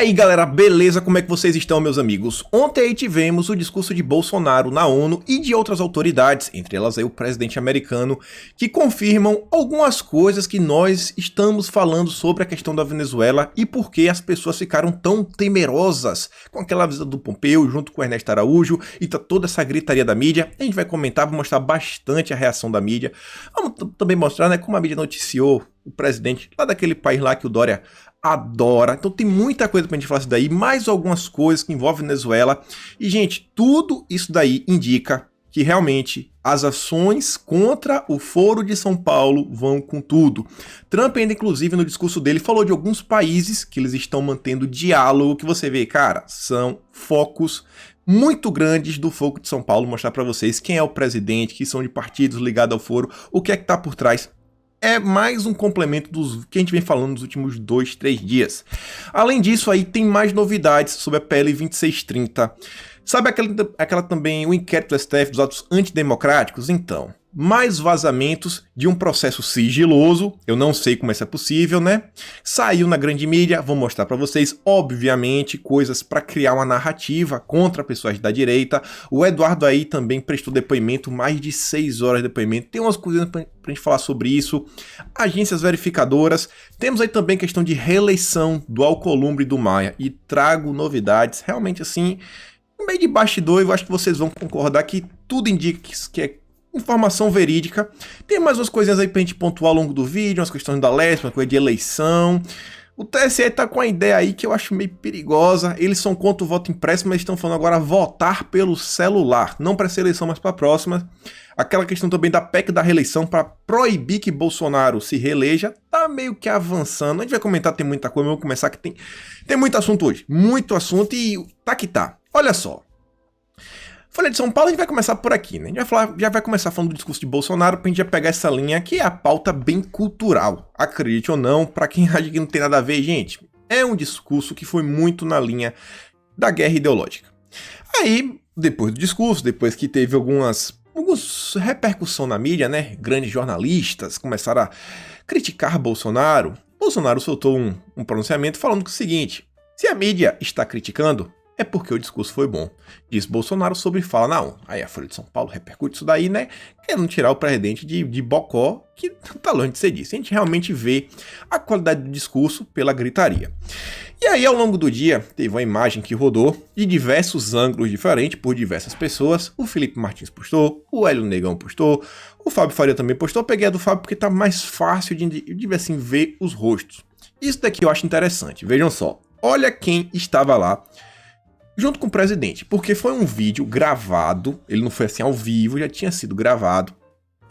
aí galera, beleza? Como é que vocês estão, meus amigos? Ontem aí tivemos o discurso de Bolsonaro na ONU e de outras autoridades, entre elas aí o presidente americano, que confirmam algumas coisas que nós estamos falando sobre a questão da Venezuela e por que as pessoas ficaram tão temerosas com aquela visita do Pompeu junto com o Ernesto Araújo e toda essa gritaria da mídia. A gente vai comentar, vou mostrar bastante a reação da mídia. Vamos também mostrar, né, como a mídia noticiou o presidente lá daquele país lá que o Dória adora. Então tem muita coisa pra gente falar disso daí, mais algumas coisas que envolvem Venezuela. E, gente, tudo isso daí indica que realmente as ações contra o Foro de São Paulo vão com tudo. Trump ainda, inclusive, no discurso dele, falou de alguns países que eles estão mantendo diálogo, que você vê, cara, são focos muito grandes do Foro de São Paulo. Vou mostrar pra vocês quem é o presidente, que são de partidos ligados ao Foro, o que é que tá por trás. É mais um complemento dos que a gente vem falando nos últimos 2, 3 dias. Além disso, aí tem mais novidades sobre a PL 2630. Sabe aquela também, o inquérito do STF dos atos antidemocráticos? Então, mais vazamentos de um processo sigiloso, eu não sei como isso é possível, né? Saiu na grande mídia, vou mostrar pra vocês, obviamente, coisas pra criar uma narrativa contra pessoas da direita. O Eduardo aí também prestou depoimento, mais de 6 horas de depoimento, tem umas coisas pra gente falar sobre isso. Agências verificadoras, temos aí também questão de reeleição do Alcolumbre e do Maia, e trago novidades, realmente assim, no meio de bastidor, eu acho que vocês vão concordar que tudo indica que é informação verídica. Tem mais umas coisinhas aí pra gente pontuar ao longo do vídeo, umas questões da LESP, uma coisa de eleição. O TSE tá com a ideia aí que eu acho meio perigosa. Eles são contra o voto impresso, mas estão falando agora votar pelo celular. Não para essa eleição, mas para a próxima. Aquela questão também da PEC da reeleição para proibir que Bolsonaro se reeleja, tá meio que avançando. A gente vai comentar, tem muita coisa, vamos começar que tem muito assunto hoje. Muito assunto e tá que tá. Olha só. Folha de São Paulo, a gente vai começar por aqui, né? Já vai começar falando do discurso de Bolsonaro pra gente já pegar essa linha que é a pauta bem cultural. Acredite ou não, pra quem acha que não tem nada a ver, gente, é um discurso que foi muito na linha da guerra ideológica. Aí, depois do discurso, depois que teve algumas repercussão na mídia, né? Grandes jornalistas começaram a criticar Bolsonaro. Bolsonaro soltou um pronunciamento falando que é o seguinte: se a mídia está criticando, é porque o discurso foi bom, diz Bolsonaro sobre fala na ONU. Aí a Folha de São Paulo repercute isso daí, né? Querendo tirar o presidente de bocó, que tá longe de ser disso. A gente realmente vê a qualidade do discurso pela gritaria. E aí, ao longo do dia, teve uma imagem que rodou de diversos ângulos diferentes por diversas pessoas. O Felipe Martins postou, o Hélio Negão postou, o Fábio Faria também postou. Eu peguei a do Fábio porque tá mais fácil de assim, ver os rostos. Isso daqui eu acho interessante. Vejam só. Olha quem estava lá junto com o presidente, porque foi um vídeo gravado, ele não foi assim ao vivo, já tinha sido gravado.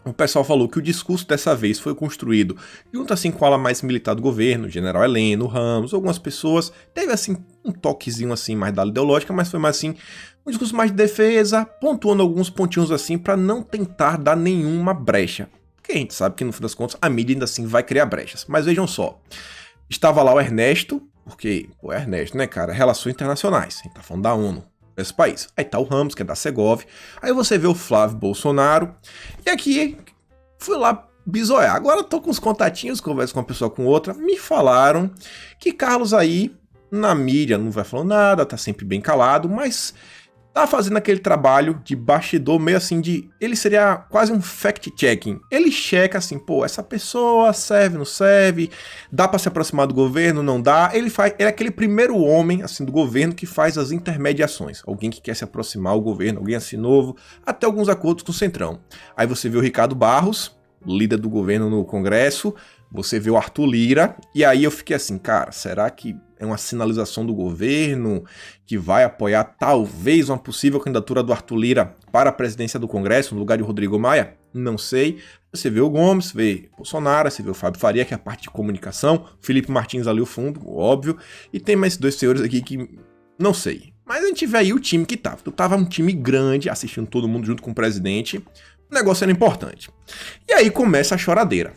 O pessoal falou que o discurso dessa vez foi construído junto assim com a ala mais militar do governo, o general Heleno, Ramos, algumas pessoas. Teve assim um toquezinho assim mais da ideológica, mas foi mais assim um discurso mais de defesa, pontuando alguns pontinhos assim para não tentar dar nenhuma brecha. Porque a gente sabe que no fim das contas a mídia ainda assim vai criar brechas. Mas vejam só, estava lá o Ernesto, porque, pô, é Ernesto, né, cara? Relações internacionais. A gente tá falando da ONU, esse país. Aí tá o Ramos, que é da Segov. Aí você vê o Flávio Bolsonaro. E aqui, fui lá bisoiar. Agora eu tô com os contatinhos, converso com uma pessoa com outra. Me falaram que Carlos aí, na mídia, não vai falando nada, tá sempre bem calado, mas tá fazendo aquele trabalho de bastidor meio assim de... Ele seria quase um fact-checking. Ele checa assim, pô, essa pessoa serve, não serve, dá pra se aproximar do governo, não dá. Ele é aquele primeiro homem, assim, do governo que faz as intermediações. Alguém que quer se aproximar ao governo, alguém assim novo, até alguns acordos com o Centrão. Aí você vê o Ricardo Barros, líder do governo no Congresso, você vê o Arthur Lira, e aí eu fiquei assim, cara, será que é uma sinalização do governo que vai apoiar talvez uma possível candidatura do Arthur Lira para a presidência do Congresso, no lugar de Rodrigo Maia? Não sei. Você vê o Gomes, vê Bolsonaro, você vê o Fábio Faria, que é a parte de comunicação, Felipe Martins ali ao fundo, óbvio, e tem mais 2 senhores aqui que não sei. Mas a gente vê aí o time que tava. Então tava um time grande, assistindo todo mundo junto com o presidente, o negócio era importante. E aí começa a choradeira.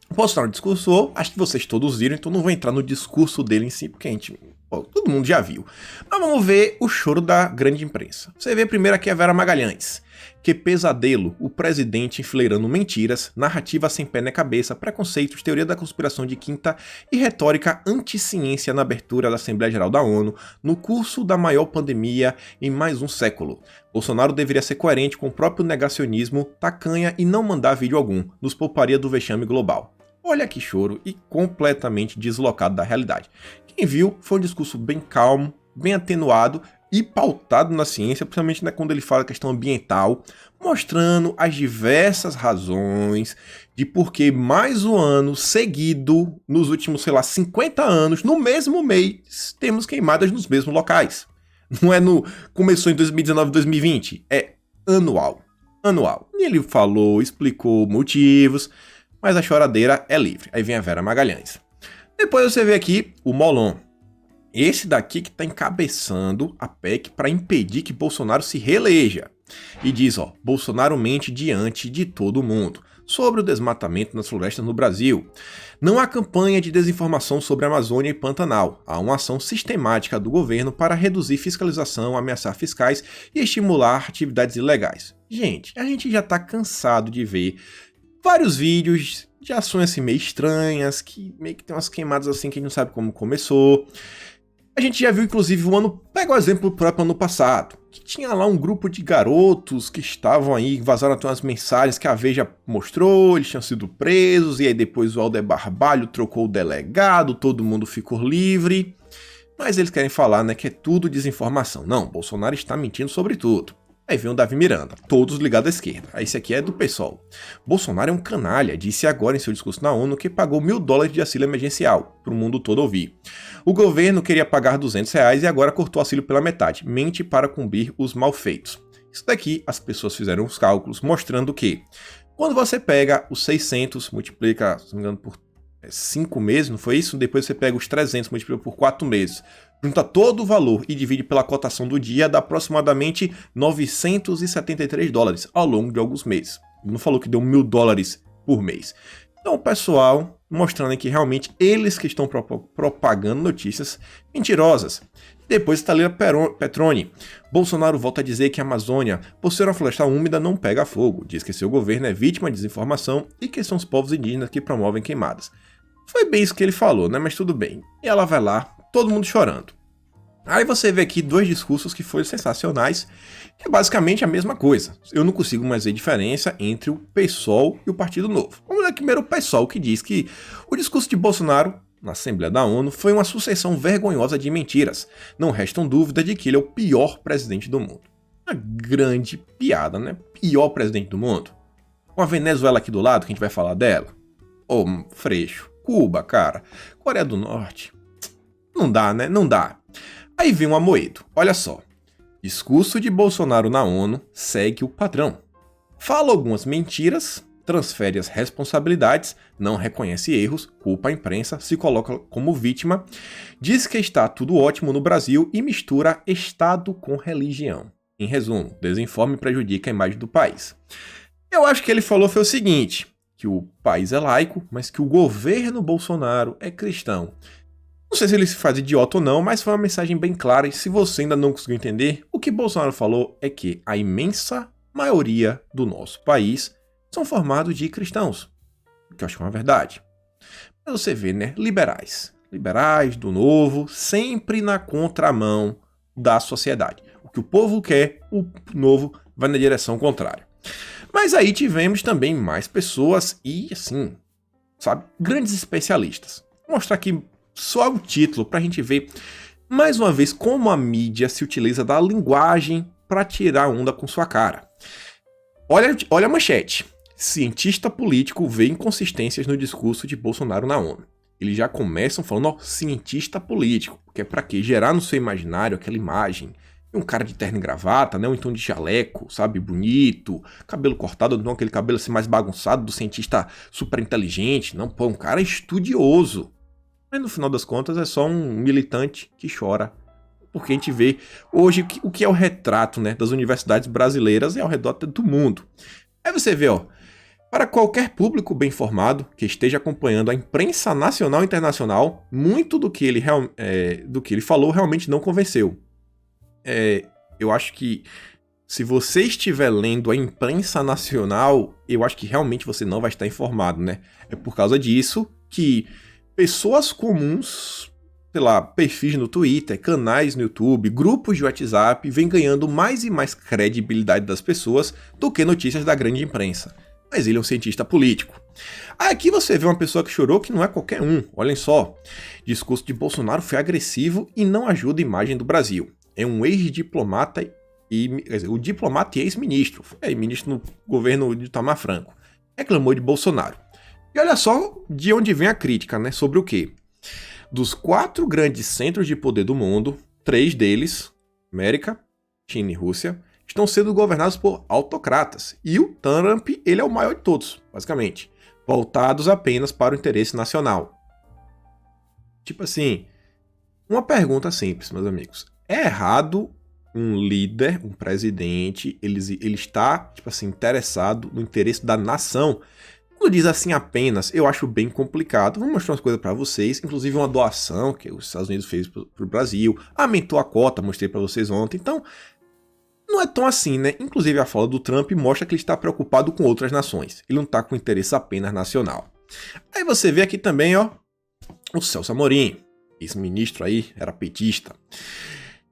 O Bolsonaro discursou, acho que vocês todos viram, então não vou entrar no discurso dele em si, porque a gente Pô, todo mundo já viu. Mas vamos ver o choro da grande imprensa. Você vê primeiro aqui a Vera Magalhães. Que pesadelo, o presidente enfileirando mentiras, narrativa sem pé nem cabeça, preconceitos, teoria da conspiração de quinta e retórica anti-ciência na abertura da Assembleia Geral da ONU, no curso da maior pandemia em mais um século. Bolsonaro deveria ser coerente com o próprio negacionismo, tacanha e não mandar vídeo algum, nos pouparia do vexame global. Olha que choro e completamente deslocado da realidade. Quem viu foi um discurso bem calmo, bem atenuado e pautado na ciência, principalmente quando ele fala a questão ambiental, mostrando as diversas razões de por que mais um ano seguido, nos últimos, 50 anos, no mesmo mês, temos queimadas nos mesmos locais. Não é começou em 2019, 2020, é anual. E ele falou, explicou motivos, mas a choradeira é livre. Aí vem a Vera Magalhães. Depois você vê aqui o Molon. Esse daqui que está encabeçando a PEC para impedir que Bolsonaro se reeleja. E diz, Bolsonaro mente diante de todo mundo sobre o desmatamento nas florestas no Brasil. Não há campanha de desinformação sobre a Amazônia e Pantanal. Há uma ação sistemática do governo para reduzir fiscalização, ameaçar fiscais e estimular atividades ilegais. Gente, a gente já está cansado de ver vários vídeos de ações assim meio estranhas, que meio que tem umas queimadas assim que a gente não sabe como começou. A gente já viu, inclusive, pega o exemplo do próprio ano passado, que tinha lá um grupo de garotos que estavam aí, vazaram até umas mensagens que a Veja mostrou, eles tinham sido presos, e aí depois o Alder Barbalho trocou o delegado, todo mundo ficou livre. Mas eles querem falar, né, que é tudo desinformação. Não, Bolsonaro está mentindo sobre tudo. Aí vem o Davi Miranda, todos ligados à esquerda. Esse aqui é do PSOL. Bolsonaro é um canalha, disse agora em seu discurso na ONU que pagou $1.000 de auxílio emergencial, para o mundo todo ouvir. O governo queria pagar R$200 e agora cortou o auxílio pela metade. Mente para cumprir os malfeitos. Isso daqui, as pessoas fizeram os cálculos mostrando que, quando você pega os 600, multiplica, se não me engano, por 5 meses, não foi isso? Depois você pega os 300, multiplica por 4 meses. Junta todo o valor e divide pela cotação do dia, dá aproximadamente $973 ao longo de alguns meses. Ele não falou que deu $1.000 por mês. Então o pessoal mostrando que realmente eles que estão propagando notícias mentirosas. Depois Thalira Petroni. Bolsonaro volta a dizer que a Amazônia, por ser uma floresta úmida, não pega fogo. Diz que seu governo é vítima de desinformação e que são os povos indígenas que promovem queimadas. Foi bem isso que ele falou, né? Mas tudo bem. E ela vai lá, todo mundo chorando. Aí você vê aqui dois discursos que foram sensacionais, que é basicamente a mesma coisa. Eu não consigo mais ver diferença entre o PSOL e o Partido Novo. Vamos ver primeiro o PSOL, que diz que o discurso de Bolsonaro na Assembleia da ONU foi uma sucessão vergonhosa de mentiras. Não restam dúvidas de que ele é o pior presidente do mundo. Uma grande piada, né? Pior presidente do mundo. Com a Venezuela aqui do lado, que a gente vai falar dela. Ô, Freixo. Cuba, cara. Coreia do Norte. Não dá, né? Não dá. Aí vem um Amoedo. Olha só. Discurso de Bolsonaro na ONU segue o padrão. Fala algumas mentiras, transfere as responsabilidades, não reconhece erros, culpa a imprensa, se coloca como vítima, diz que está tudo ótimo no Brasil e mistura Estado com religião. Em resumo, desinforme prejudica a imagem do país. Eu acho que ele falou foi o seguinte, que o país é laico, mas que o governo Bolsonaro é cristão. Não sei se ele se faz idiota ou não, mas foi uma mensagem bem clara e se você ainda não conseguiu entender, o que Bolsonaro falou é que a imensa maioria do nosso país são formados de cristãos, o que eu acho que é uma verdade. Mas você vê, né, liberais do novo, sempre na contramão da sociedade. O que o povo quer, o novo vai na direção contrária. Mas aí tivemos também mais pessoas e, assim, sabe, grandes especialistas. Vou mostrar aqui só o título para a gente ver, mais uma vez, como a mídia se utiliza da linguagem para tirar onda com sua cara. Olha a manchete. Cientista político vê inconsistências no discurso de Bolsonaro na ONU. Eles já começam falando, cientista político, que é para quê? Gerar no seu imaginário aquela imagem um cara de terno e gravata, né? Ou então de jaleco, sabe? Bonito, cabelo cortado, não aquele cabelo assim mais bagunçado do cientista super inteligente. Não, pô, um cara estudioso. Mas no final das contas é só um militante que chora. Porque a gente vê hoje o que é o retrato, né, das universidades brasileiras e ao redor do mundo. Aí você vê, Para qualquer público bem informado que esteja acompanhando a imprensa nacional e internacional, muito do que ele falou realmente não convenceu. Eu acho que se você estiver lendo a imprensa nacional, eu acho que realmente você não vai estar informado, né? É por causa disso que pessoas comuns, sei lá, perfis no Twitter, canais no YouTube, grupos de WhatsApp, vêm ganhando mais e mais credibilidade das pessoas do que notícias da grande imprensa. Mas ele é um cientista político. Aqui você vê uma pessoa que chorou que não é qualquer um. Olhem só. Discurso de Bolsonaro foi agressivo e não ajuda a imagem do Brasil. É um ex-diplomata o diplomata e ex-ministro, ministro no governo de Itamar Franco, reclamou de Bolsonaro. E olha só de onde vem a crítica, né? Sobre o quê? Dos 4 grandes centros de poder do mundo, 3 deles, América, China e Rússia, estão sendo governados por autocratas. E o Trump, ele é o maior de todos, basicamente, voltados apenas para o interesse nacional. Tipo assim, uma pergunta simples, meus amigos. É errado um líder, um presidente, ele está, tipo assim, interessado no interesse da nação? Quando diz assim apenas, eu acho bem complicado. Vou mostrar umas coisas para vocês, inclusive uma doação que os Estados Unidos fez para o Brasil, aumentou a cota, mostrei para vocês ontem. Então, não é tão assim, né? Inclusive a fala do Trump mostra que ele está preocupado com outras nações. Ele não está com interesse apenas nacional. Aí você vê aqui também, ó, o Celso Amorim, esse ministro aí, era petista.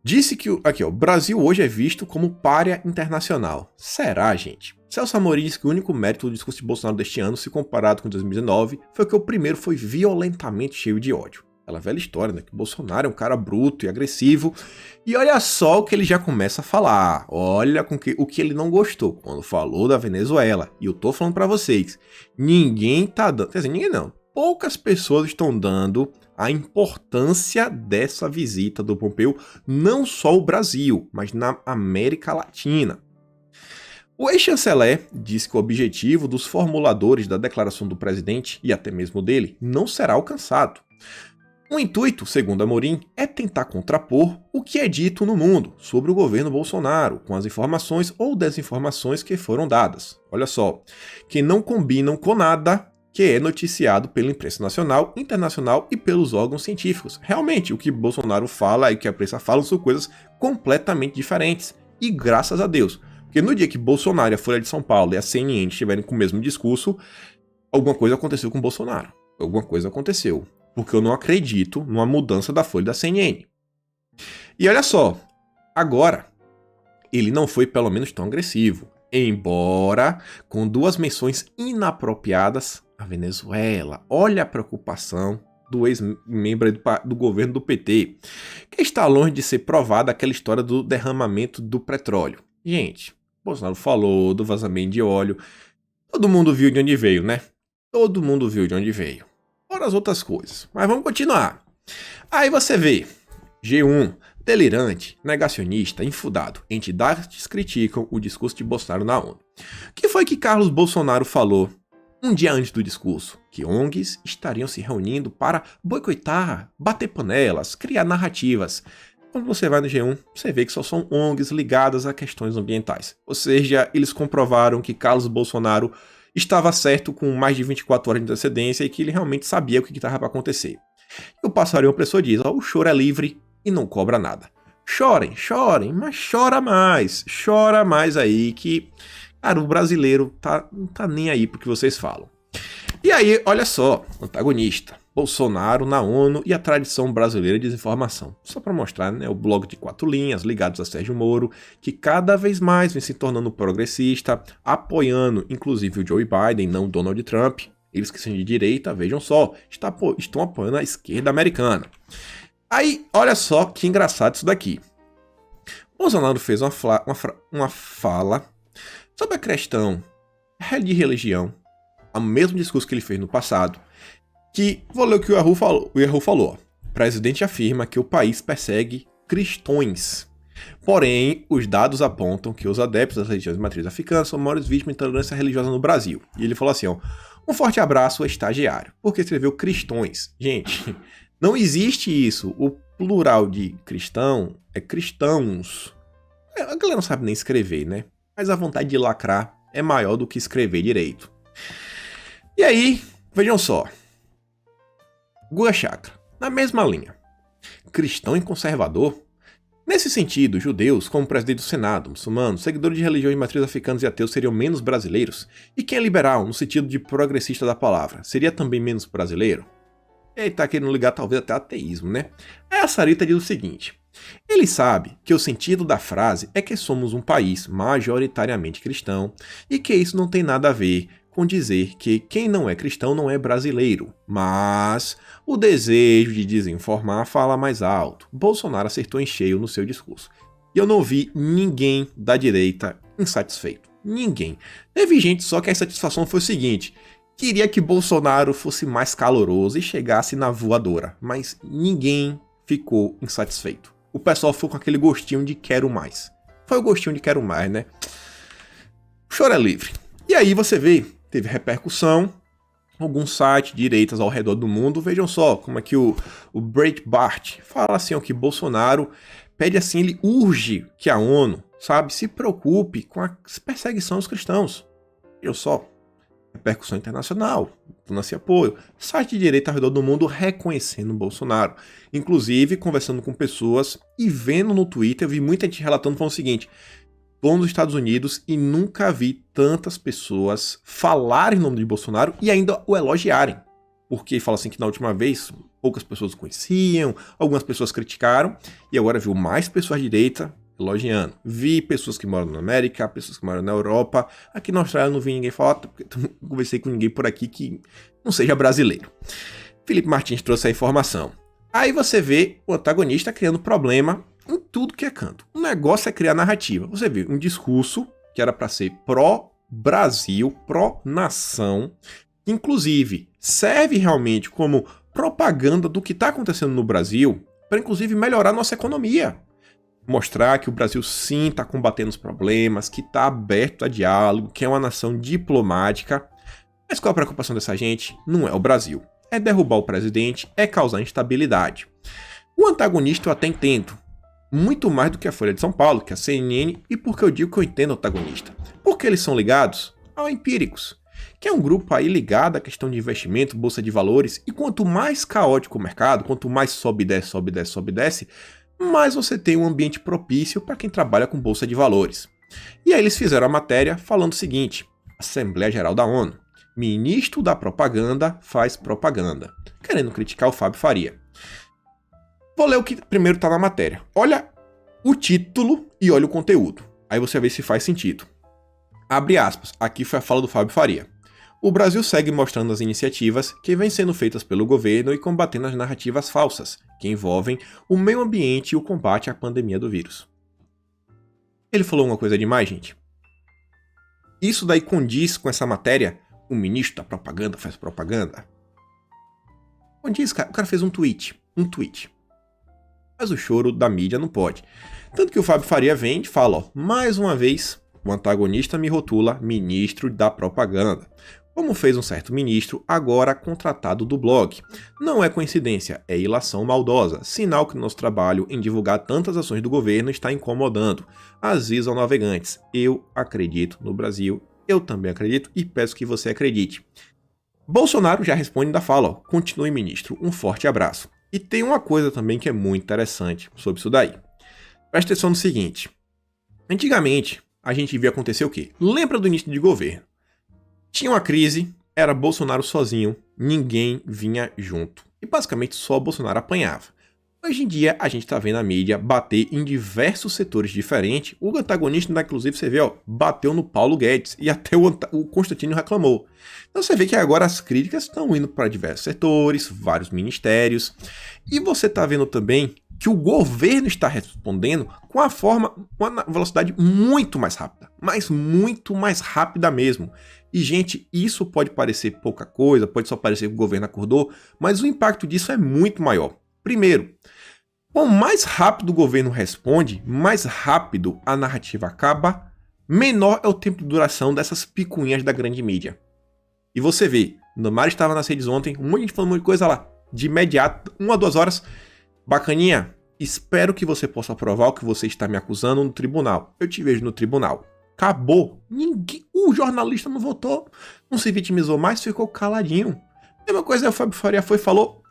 Disse que o Brasil hoje é visto como pária internacional. Será, gente? Celso Amorim disse que o único mérito do discurso de Bolsonaro deste ano, se comparado com 2019, foi que o primeiro foi violentamente cheio de ódio. Aquela velha história, né? Que o Bolsonaro é um cara bruto e agressivo. E olha só o que ele já começa a falar. Olha o que ele não gostou quando falou da Venezuela. E eu tô falando pra vocês. Ninguém tá dando... Quer dizer, ninguém não. Poucas pessoas estão dando a importância dessa visita do Pompeu, não só o Brasil, mas na América Latina. O ex-chanceler disse que o objetivo dos formuladores da declaração do presidente, e até mesmo dele, não será alcançado. O intuito, segundo Amorim, é tentar contrapor o que é dito no mundo sobre o governo Bolsonaro, com as informações ou desinformações que foram dadas. Olha só, que não combinam com nada que é noticiado pela imprensa nacional, internacional e pelos órgãos científicos. Realmente, o que Bolsonaro fala e o que a imprensa fala são coisas completamente diferentes. E graças a Deus. Porque no dia que Bolsonaro, a Folha de São Paulo e a CNN estiverem com o mesmo discurso, alguma coisa aconteceu com Bolsonaro. Alguma coisa aconteceu. Porque eu não acredito numa mudança da Folha da CNN. E olha só, agora, ele não foi pelo menos tão agressivo. Embora com 2 menções inapropriadas à Venezuela. Olha a preocupação do ex-membro do governo do PT, que está longe de ser provada aquela história do derramamento do petróleo. Gente, Bolsonaro falou do vazamento de óleo. Todo mundo viu de onde veio, né? Todo mundo viu de onde veio. Fora as outras coisas. Mas vamos continuar. Aí você vê, G1, delirante, negacionista, infundado. Entidades criticam o discurso de Bolsonaro na ONU. O que foi que Carlos Bolsonaro falou um dia antes do discurso? Que ONGs estariam se reunindo para boicotar, bater panelas, criar narrativas. Quando você vai no G1, você vê que só são ONGs ligadas a questões ambientais. Ou seja, eles comprovaram que Carlos Bolsonaro estava certo com mais de 24 horas de antecedência e que ele realmente sabia o que estava para acontecer. E o passarinho opressor diz, ó, o choro é livre e não cobra nada. Chorem, chorem, mas chora mais aí que, cara, o brasileiro não tá nem aí pro que vocês falam. E aí, olha só, antagonista, Bolsonaro na ONU e a tradição brasileira de desinformação. Só para mostrar, né, o blog de 4 linhas ligados a Sérgio Moro, que cada vez mais vem se tornando progressista, apoiando inclusive o Joe Biden, não Donald Trump. Eles que são de direita, vejam só, estão apoiando a esquerda americana. Aí, olha só que engraçado isso daqui. Bolsonaro fez uma fala sobre a questão de religião, o mesmo discurso que ele fez no passado, que, vou ler o que o Yahoo falou. O presidente afirma que o país persegue cristões. Porém, os dados apontam que os adeptos das religiões de matriz africana são maiores vítimas de intolerância religiosa no Brasil. E ele falou assim, ó, um forte abraço ao estagiário, porque escreveu cristões. Gente, não existe isso. O plural de cristão é cristãos. A galera não sabe nem escrever, né? Mas a vontade de lacrar é maior do que escrever direito. E aí, vejam só. Guga Chakra, na mesma linha. Cristão e conservador? Nesse sentido, judeus, como presidente do Senado, muçulmanos, seguidores de religiões de matriz africanos e ateus seriam menos brasileiros? E quem é liberal, no sentido de progressista da palavra, seria também menos brasileiro? Ele tá querendo ligar talvez até ateísmo, né? Aí a Sarita diz o seguinte: ele sabe que o sentido da frase é que somos um país majoritariamente cristão e que isso não tem nada a ver com dizer que quem não é cristão não é brasileiro, mas o desejo de desinformar fala mais alto. Bolsonaro acertou em cheio no seu discurso. E eu não vi ninguém da direita insatisfeito. Ninguém. Teve gente só que a insatisfação foi o seguinte: queria que Bolsonaro fosse mais caloroso e chegasse na voadora, mas ninguém ficou insatisfeito. O pessoal ficou com aquele gostinho de quero mais. Foi o gostinho de quero mais, né? O choro é livre. E aí você vê, teve repercussão, alguns sites de direitas ao redor do mundo, vejam só como é que o Breitbart fala assim, ó, que Bolsonaro pede assim, ele urge que a ONU, sabe, se preocupe com a perseguição aos cristãos. Vejam só, repercussão internacional, financia apoio, site de direita ao redor do mundo reconhecendo o Bolsonaro. Inclusive, conversando com pessoas e vendo no Twitter, eu vi muita gente relatando falando o seguinte: estou nos Estados Unidos e nunca vi tantas pessoas falarem em nome de Bolsonaro e ainda o elogiarem. Porque fala assim que na última vez poucas pessoas o conheciam, algumas pessoas criticaram, e agora viu mais pessoas de direita elogiando. Vi pessoas que moram na América, pessoas que moram na Europa. Aqui na Austrália não vi ninguém falar, porque não conversei com ninguém por aqui que não seja brasileiro. Felipe Martins trouxe a informação. Aí você vê o antagonista criando problema em tudo que é canto. O negócio é criar narrativa. Você vê um discurso que era para ser pró-Brasil, pró-nação, que inclusive serve realmente como propaganda do que está acontecendo no Brasil, para inclusive melhorar nossa economia. Mostrar que o Brasil sim está combatendo os problemas, que está aberto a diálogo, que é uma nação diplomática. Mas qual a preocupação dessa gente? Não é o Brasil. É derrubar o presidente, é causar instabilidade. O antagonista eu até entendo. Muito mais do que a Folha de São Paulo, que é a CNN, e por que eu digo que eu entendo o antagonista? Porque eles são ligados ao Empíricos, que é um grupo aí ligado à questão de investimento, bolsa de valores, e quanto mais caótico o mercado, quanto mais sobe e desce, sobe e desce, sobe e desce, mais você tem um ambiente propício para quem trabalha com bolsa de valores. E aí eles fizeram a matéria falando o seguinte: Assembleia Geral da ONU, ministro da propaganda faz propaganda, querendo criticar o Fábio Faria. Vou ler o que primeiro está na matéria. Olha o título e olha o conteúdo. Aí você vê se faz sentido. Abre aspas. Aqui foi a fala do Fábio Faria. O Brasil segue mostrando as iniciativas que vêm sendo feitas pelo governo e combatendo as narrativas falsas, que envolvem o meio ambiente e o combate à pandemia do vírus. Ele falou uma coisa demais, gente. Isso daí condiz com essa matéria? O ministro da propaganda faz propaganda? Condiz, cara. O cara fez um tweet. Mas o choro da mídia não pode. Tanto que o Fábio Faria vem e fala, ó, mais uma vez, o antagonista me rotula ministro da propaganda. Como fez um certo ministro, agora contratado do blog. Não é coincidência, é ilação maldosa, sinal que nosso trabalho em divulgar tantas ações do governo está incomodando. Avisam navegantes, eu acredito no Brasil, eu também acredito e peço que você acredite. Bolsonaro já responde e ainda fala, ó, continue ministro, um forte abraço. E tem uma coisa também que é muito interessante sobre isso daí. Presta atenção no seguinte. Antigamente, a gente via acontecer o quê? Lembra do início de governo? Tinha uma crise, era Bolsonaro sozinho, ninguém vinha junto. E basicamente só Bolsonaro apanhava. Hoje em dia, a gente está vendo a mídia bater em diversos setores diferentes. O antagonista, inclusive, você vê, ó, bateu no Paulo Guedes e até o Constantino reclamou. Então você vê que agora as críticas estão indo para diversos setores, vários ministérios. E você está vendo também que o governo está respondendo com uma velocidade muito mais rápida. Mas muito mais rápida mesmo. E, gente, isso pode parecer pouca coisa, pode só parecer que o governo acordou, mas o impacto disso é muito maior. Primeiro, quanto mais rápido o governo responde, mais rápido a narrativa acaba, menor é o tempo de duração dessas picuinhas da grande mídia. E você vê, Nomar estava nas redes ontem, um monte de gente falando um monte de coisa lá, de imediato, 1 a 2 horas, bacaninha, espero que você possa provar o que você está me acusando no tribunal. Eu te vejo no tribunal. Acabou. Ninguém, o jornalista não votou, não se vitimizou mais, ficou caladinho. A mesma coisa, o Fábio Faria foi e falou,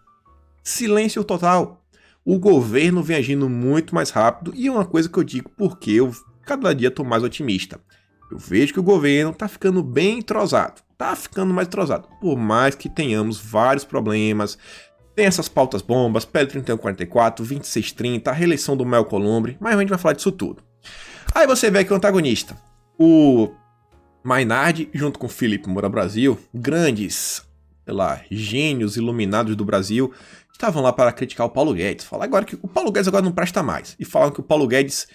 silêncio total. O governo vem agindo muito mais rápido e é uma coisa que eu digo porque eu cada dia tô mais otimista. Eu vejo que o governo tá ficando bem entrosado, tá ficando mais entrosado. Por mais que tenhamos vários problemas, tem essas pautas bombas, PL 3144, 2630, a reeleição do Mel Columbre, mas a gente vai falar disso tudo. Aí você vê aqui o antagonista, o Maynard junto com Felipe Moura Brasil, grandes, sei lá, gênios iluminados do Brasil, estavam lá para criticar o Paulo Guedes. Falar agora que o Paulo Guedes agora não presta mais. E falam que o Paulo Guedes,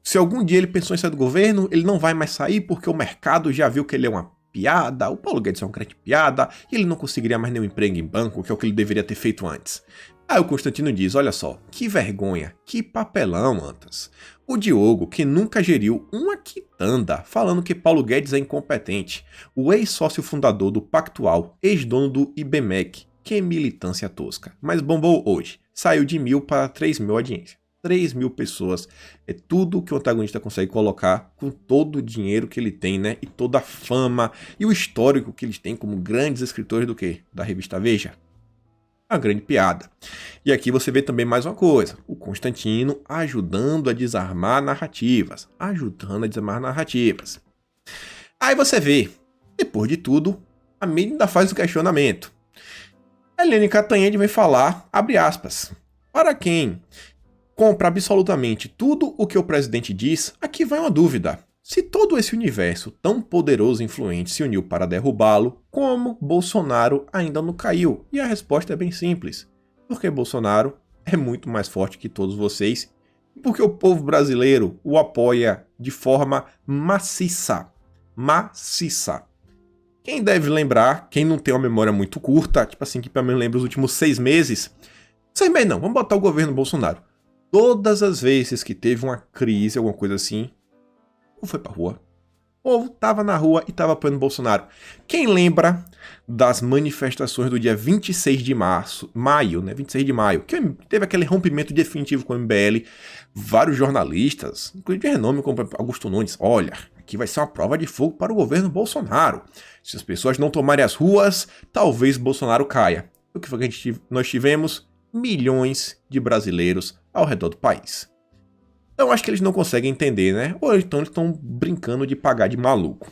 se algum dia ele pensou em sair do governo, ele não vai mais sair porque o mercado já viu que ele é uma piada. O Paulo Guedes é um grande piada e ele não conseguiria mais nenhum emprego em banco, que é o que ele deveria ter feito antes. Aí o Constantino diz, olha só, que vergonha, que papelão, Antas. O Diogo, que nunca geriu uma quitanda, falando que Paulo Guedes é incompetente. O ex-sócio fundador do Pactual, ex-dono do IBMEC. Que militância tosca. Mas bombou hoje. Saiu de 1.000 para 3.000 audiência. 3.000 pessoas. É tudo que o antagonista consegue colocar com todo o dinheiro que ele tem, né? E toda a fama e o histórico que eles têm como grandes escritores do quê? Da revista Veja. Uma grande piada. E aqui você vê também mais uma coisa. O Constantino ajudando a desarmar narrativas. Ajudando a desarmar narrativas. Aí você vê, depois de tudo, a mídia ainda faz o questionamento. Helene Cantanhede vem falar, abre aspas, para quem compra absolutamente tudo o que o presidente diz, aqui vai uma dúvida. Se todo esse universo tão poderoso e influente se uniu para derrubá-lo, como Bolsonaro ainda não caiu? E a resposta é bem simples. Porque Bolsonaro é muito mais forte que todos vocês, porque o povo brasileiro o apoia de forma maciça. Maciça. Quem deve lembrar, quem não tem uma memória muito curta, tipo assim, que pelo menos lembra os últimos 6 meses. 6 meses não, vamos botar o governo Bolsonaro. Todas as vezes que teve uma crise, alguma coisa assim, o povo foi pra rua. O povo tava na rua e tava apoiando Bolsonaro. Quem lembra das manifestações do dia 26 de maio, né? 26 de maio, que teve aquele rompimento definitivo com o MBL, vários jornalistas, inclusive de renome como Augusto Nunes, olha, aqui vai ser uma prova de fogo para o governo Bolsonaro. Se as pessoas não tomarem as ruas, talvez Bolsonaro caia. O que foi que nós tivemos? Milhões de brasileiros ao redor do país. Então acho que eles não conseguem entender, né? Ou então eles estão brincando de pagar de maluco.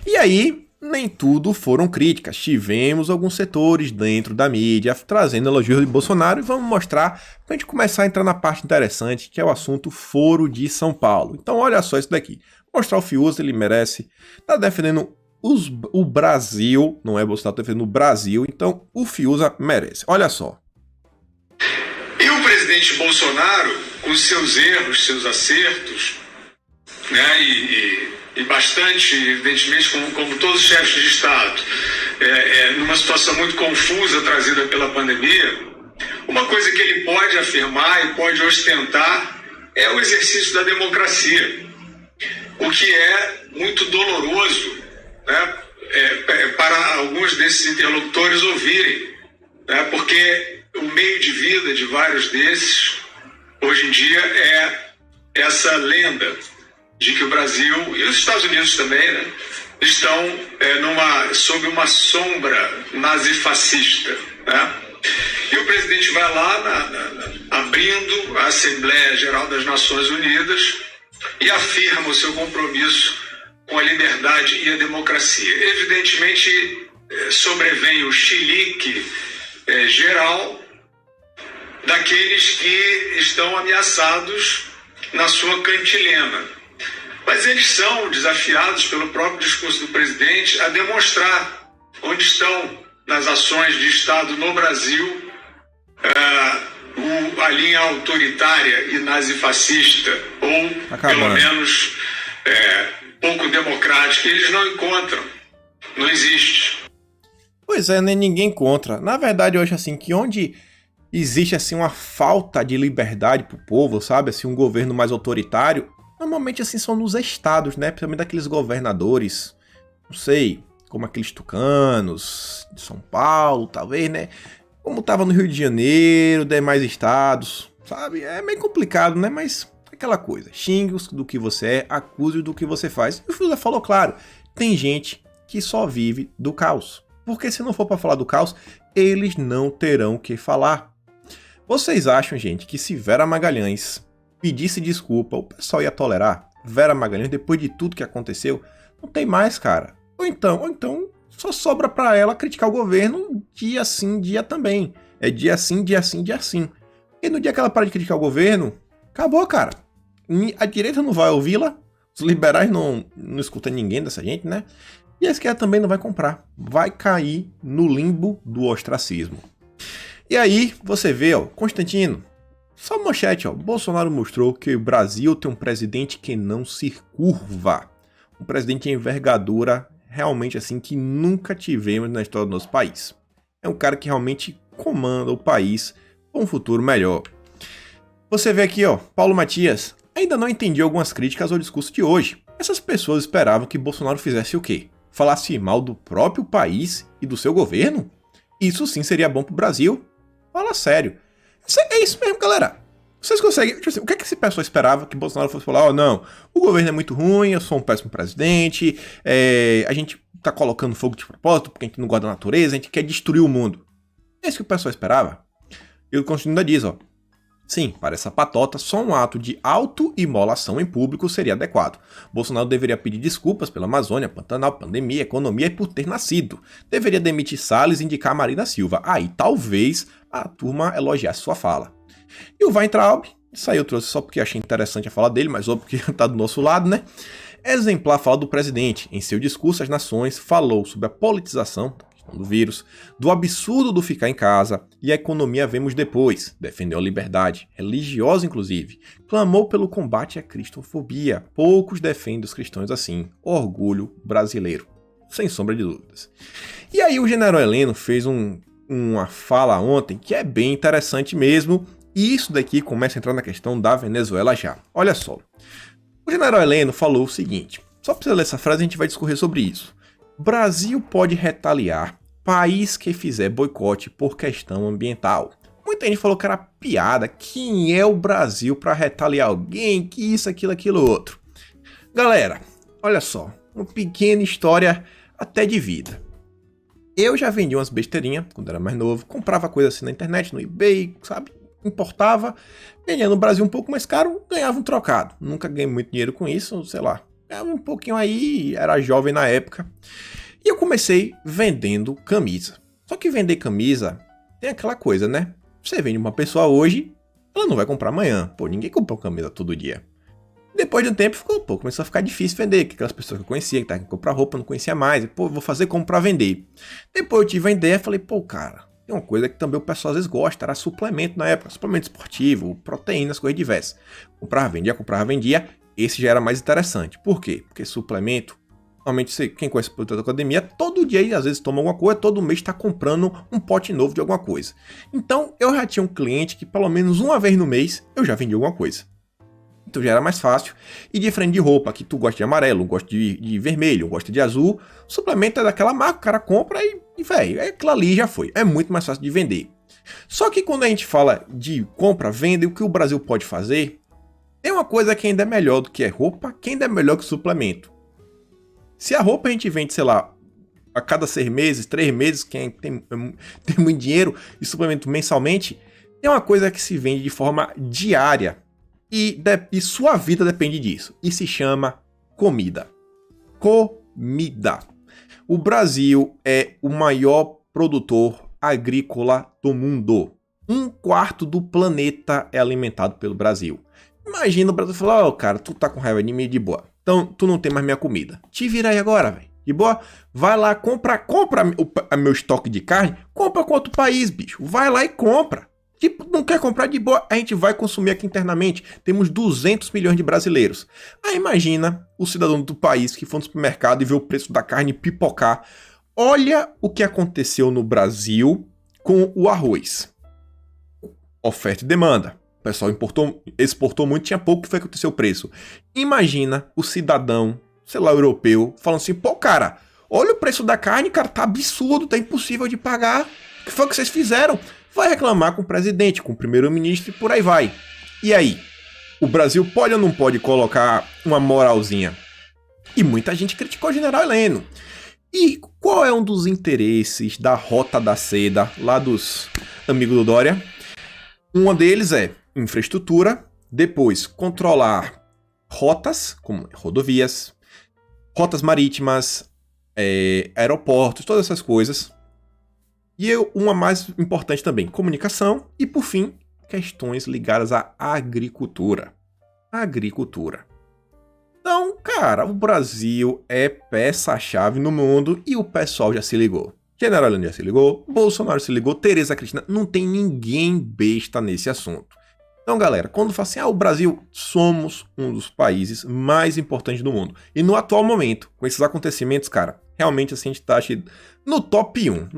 E aí, nem tudo foram críticas. Tivemos alguns setores dentro da mídia trazendo elogios de Bolsonaro e vamos mostrar para a gente começar a entrar na parte interessante, que é o assunto Foro de São Paulo. Então olha só isso daqui. Mostrar o Fiuza, ele merece. Tá defendendo o Brasil, não é Bolsonaro, tá defendendo o Brasil, então o Fiuza merece. Olha só. E o presidente Bolsonaro, com seus erros, seus acertos, né, e bastante, evidentemente, como todos os chefes de Estado, numa situação muito confusa trazida pela pandemia, uma coisa que ele pode afirmar e pode ostentar é o exercício da democracia, o que é muito doloroso, né, para alguns desses interlocutores ouvirem, né, porque o meio de vida de vários desses, hoje em dia, é essa lenda de que o Brasil, e os Estados Unidos também, né, estão sob uma sombra nazifascista. Né? E o presidente vai lá, abrindo a Assembleia Geral das Nações Unidas, e afirma o seu compromisso com a liberdade e a democracia. Evidentemente, sobrevém o chilique geral daqueles que estão ameaçados na sua cantilena. Mas eles são desafiados pelo próprio discurso do presidente a demonstrar onde estão nas ações de Estado no Brasil a linha autoritária e nazifascista, ou pelo menos pouco democrática. Eles não encontram, não existe. Pois é, né? Ninguém encontra. Na verdade, eu acho assim que onde existe assim uma falta de liberdade pro povo, sabe? Assim, um governo mais autoritário, normalmente assim são nos estados, né? Principalmente daqueles governadores, não sei, como aqueles tucanos de São Paulo, talvez, né? Como tava no Rio de Janeiro, demais estados, sabe? É meio complicado, né? Mas aquela coisa, xingue-os do que você é, acuse-o do que você faz. E o Fila falou claro, tem gente que só vive do caos. Porque se não for para falar do caos, eles não terão o que falar. Vocês acham, gente, que se Vera Magalhães pedisse desculpa, o pessoal ia tolerar? Vera Magalhães, depois de tudo que aconteceu, não tem mais, cara. Ou então, só sobra para ela criticar o governo dia sim, dia também. É dia sim, dia sim, dia sim. E no dia que ela para de criticar o governo, acabou, cara. A direita não vai ouvi-la, os liberais não escutam ninguém dessa gente, né? E a esquerda também não vai comprar. Vai cair no limbo do ostracismo. E aí, você vê, ó, Constantino, só manchete, ó, Bolsonaro mostrou que o Brasil tem um presidente que não se curva. Um presidente de envergadura, realmente assim, que nunca tivemos na história do nosso país. É um cara que realmente comanda o país para um futuro melhor. Você vê aqui, ó, Paulo Matias, ainda não entendi algumas críticas ao discurso de hoje. Essas pessoas esperavam que Bolsonaro fizesse o quê? Falasse mal do próprio país e do seu governo? Isso sim seria bom pro Brasil. Fala sério. É isso mesmo, galera. Vocês conseguem... Tipo assim, o que é que esse pessoal esperava que Bolsonaro fosse falar? Não, o governo é muito ruim, eu sou um péssimo presidente, a gente tá colocando fogo de propósito porque a gente não gosta da natureza, a gente quer destruir o mundo. É isso que o pessoal esperava. E o Constituição ainda diz, ó. Sim, para essa patota, só um ato de autoimolação em público seria adequado. Bolsonaro deveria pedir desculpas pela Amazônia, Pantanal, pandemia, economia e por ter nascido. Deveria demitir Salles e indicar Marina Silva. Aí talvez a turma elogiasse sua fala. E o Weintraub, isso aí eu trouxe só porque achei interessante a fala dele, mas óbvio que tá do nosso lado, né? Exemplar a fala do presidente. Em seu discurso às nações, falou sobre a politização do vírus, do absurdo do ficar em casa e a economia vemos depois, defendeu a liberdade, religiosa inclusive, clamou pelo combate à cristofobia, poucos defendem os cristãos assim, orgulho brasileiro, sem sombra de dúvidas. E aí o general Heleno fez uma fala ontem que é bem interessante mesmo, e isso daqui começa a entrar na questão da Venezuela já. Olha só, o general Heleno falou o seguinte, só para você ler essa frase a gente vai discorrer sobre isso. Brasil pode retaliar país que fizer boicote por questão ambiental. Muita gente falou que era piada. Quem é o Brasil para retaliar alguém? Que isso, aquilo, outro. Galera, olha só. Uma pequena história até de vida. Eu já vendi umas besteirinhas quando era mais novo. Comprava coisa assim na internet, no eBay, sabe? Importava. Vendia no Brasil um pouco mais caro, ganhava um trocado. Nunca ganhei muito dinheiro com isso, sei lá. Ganhava um pouquinho aí, era jovem na época. E eu comecei vendendo camisa. Só que vender camisa tem aquela coisa, né? Você vende uma pessoa hoje, ela não vai comprar amanhã. Pô, ninguém comprou camisa todo dia. Depois de um tempo, começou a ficar difícil vender. Que aquelas pessoas que eu conhecia, que estavam que comprar roupa, não conhecia mais. Pô, vou fazer como pra vender. Depois eu tive a ideia e falei, pô, cara, tem uma coisa que também o pessoal às vezes gosta, era suplemento na época. Suplemento esportivo, proteínas, coisas diversas. Comprava, vendia. Esse já era mais interessante. Por quê? Porque suplemento, normalmente quem conhece o produto da academia, todo dia às vezes toma alguma coisa, todo mês está comprando um pote novo de alguma coisa. Então eu já tinha um cliente que pelo menos uma vez no mês eu já vendia alguma coisa. Então já era mais fácil. E diferente de roupa, que tu gosta de amarelo, gosta de vermelho, gosta de azul, suplemento é daquela marca, o cara compra e velho, aquilo ali já foi. É muito mais fácil de vender. Só que quando a gente fala de compra, venda e o que o Brasil pode fazer, tem uma coisa que ainda é melhor do que é roupa, que ainda é melhor que suplemento. Se a roupa a gente vende, sei lá, a cada 6 meses, 3 meses, quem tem muito dinheiro e suplemento mensalmente, tem uma coisa que se vende de forma diária e sua vida depende disso. E se chama comida. Comida. O Brasil é o maior produtor agrícola do mundo. 1/4 do planeta é alimentado pelo Brasil. Imagina o Brasil falar, ó, cara, tu tá com raiva de mim de boa. Então, tu não tem mais minha comida. Te vira aí agora, velho. De boa? Vai lá, compra meu estoque de carne, compra com outro país, bicho. Vai lá e compra. Tipo, não quer comprar de boa, a gente vai consumir aqui internamente. Temos 200 milhões de brasileiros. Aí imagina o cidadão do país que foi no supermercado e vê o preço da carne pipocar. Olha o que aconteceu no Brasil com o arroz. Oferta e demanda. O pessoal exportou muito, tinha pouco, que foi acontecer o preço. Imagina o cidadão, sei lá, europeu, falando assim, pô, cara, olha o preço da carne, cara, tá absurdo, tá impossível de pagar. O que foi que vocês fizeram? Vai reclamar com o presidente, com o primeiro-ministro e por aí vai. E aí? O Brasil pode ou não pode colocar uma moralzinha? E muita gente criticou o general Heleno. E qual é um dos interesses da Rota da Seda, lá dos amigos do Dória? Um deles é infraestrutura, depois controlar rotas, como rodovias, rotas marítimas, aeroportos, todas essas coisas. E uma mais importante também, comunicação. E por fim, questões ligadas à agricultura. Então, cara, o Brasil é peça-chave no mundo e o pessoal já se ligou. General Heleno já se ligou, Bolsonaro se ligou, Tereza Cristina, não tem ninguém besta nesse assunto. Então, galera, quando fala assim, o Brasil, somos um dos países mais importantes do mundo. E no atual momento, com esses acontecimentos, cara, realmente assim, a gente tá no top 1,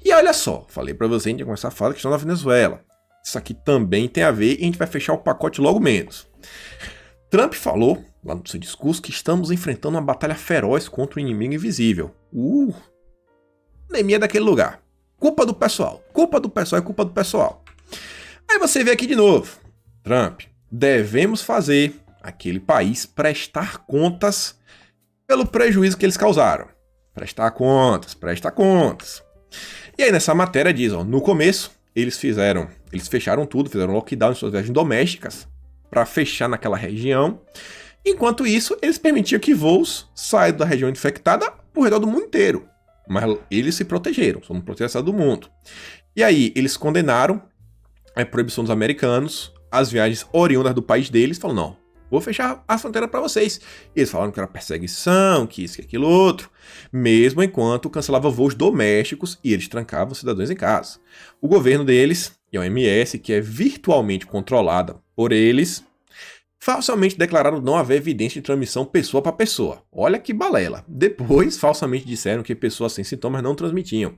E olha só, falei pra você, a gente vai começar a falar da questão da Venezuela. Isso aqui também tem a ver e a gente vai fechar o pacote logo menos. Trump falou, lá no seu discurso, que estamos enfrentando uma batalha feroz contra o inimigo invisível. Anemia daquele lugar. Culpa do pessoal. Aí você vê aqui de novo. Trump, devemos fazer aquele país prestar contas pelo prejuízo que eles causaram. Presta contas. E aí nessa matéria diz, no começo, eles fecharam tudo, fizeram lockdown em suas viagens domésticas para fechar naquela região. Enquanto isso, eles permitiam que voos saiam da região infectada por redor do mundo inteiro. Mas eles se protegeram, só não proteção do mundo. E aí, eles condenaram a proibição dos americanos, as viagens oriundas do país deles, falando, não, vou fechar a fronteira para vocês. E eles falaram que era perseguição, que isso, que aquilo, outro. Mesmo enquanto cancelava voos domésticos e eles trancavam cidadãos em casa. O governo deles, e a OMS, que é virtualmente controlada por eles, falsamente declararam não haver evidência de transmissão pessoa para pessoa. Olha que balela. Depois, falsamente disseram que pessoas sem sintomas não transmitiam.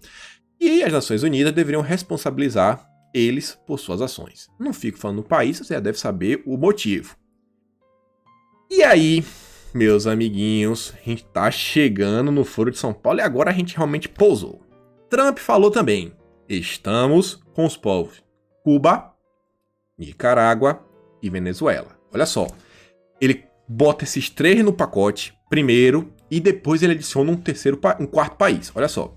E as Nações Unidas deveriam responsabilizar eles por suas ações. Não fico falando no país, você já deve saber o motivo. E aí, meus amiguinhos, a gente tá chegando no Foro de São Paulo e agora a gente realmente pousou. Trump falou também, estamos com os povos Cuba, Nicarágua e Venezuela. Olha só, ele bota esses 3 no pacote primeiro e depois ele adiciona um quarto país. Olha só,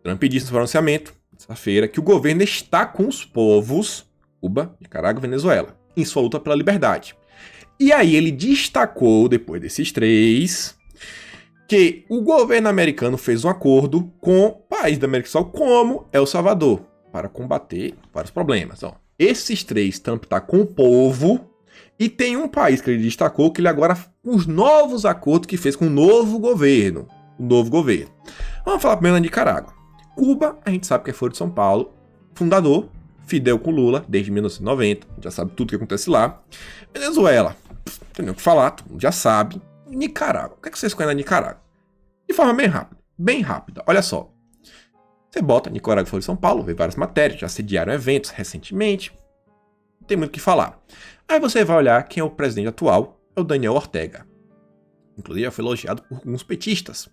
Trump disse no pronunciamento, sexta-feira, que o governo está com os povos Cuba, Nicarágua e Venezuela em sua luta pela liberdade. E aí ele destacou, depois desses 3, que o governo americano fez um acordo com países da América do Sul, como El Salvador, para combater vários problemas. Esses 3, Trump está com o povo, e tem um país que ele destacou que ele agora, os novos acordos que fez com o novo governo. Vamos falar primeiro da Nicarágua. Cuba, a gente sabe que é Foro de São Paulo, fundador, Fidel com Lula, desde 1990, a gente já sabe tudo que acontece lá. Venezuela, não tem nem o que falar, todo mundo já sabe. Nicarágua, o que vocês conhecem da Nicarágua? De forma bem rápida, olha só. Você bota Nicarágua e Foro de São Paulo, vê várias matérias, já sediaram eventos recentemente, não tem muito o que falar. Aí você vai olhar quem é o presidente atual, é o Daniel Ortega. Inclusive já foi elogiado por alguns petistas.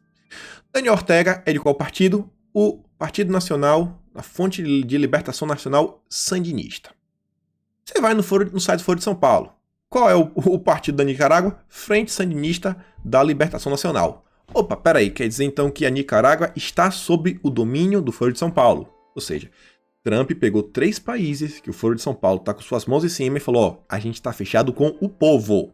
Daniel Ortega é de qual partido? O Partido Nacional, a Fonte de Libertação Nacional Sandinista. Você vai no site do Foro de São Paulo. Qual é o partido da Nicarágua? Frente Sandinista da Libertação Nacional. Opa, peraí, quer dizer então que a Nicarágua está sob o domínio do Foro de São Paulo. Ou seja, Trump pegou 3 países que o Foro de São Paulo está com suas mãos em cima e falou, a gente está fechado com o povo.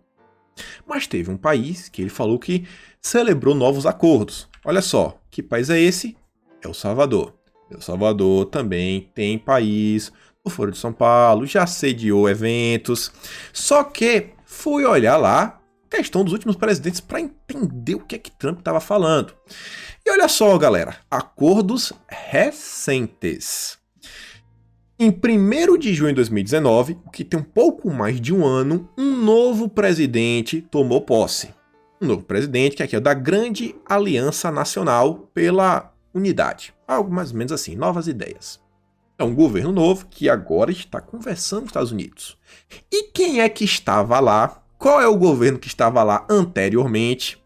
Mas teve um país que ele falou que celebrou novos acordos. Olha só, que país é esse? El Salvador. El Salvador também tem país, o Foro de São Paulo já sediou eventos. Só que fui olhar lá a questão dos últimos presidentes para entender o que é que Trump estava falando. E olha só, galera, acordos recentes. Em 1º de junho de 2019, o que tem um pouco mais de um ano, um novo presidente tomou posse. Um novo presidente que aqui é da Grande Aliança Nacional pela Unidade. Algo mais ou menos assim, novas ideias. É um governo novo que agora está conversando com os Estados Unidos. E quem é que estava lá? Qual é o governo que estava lá anteriormente?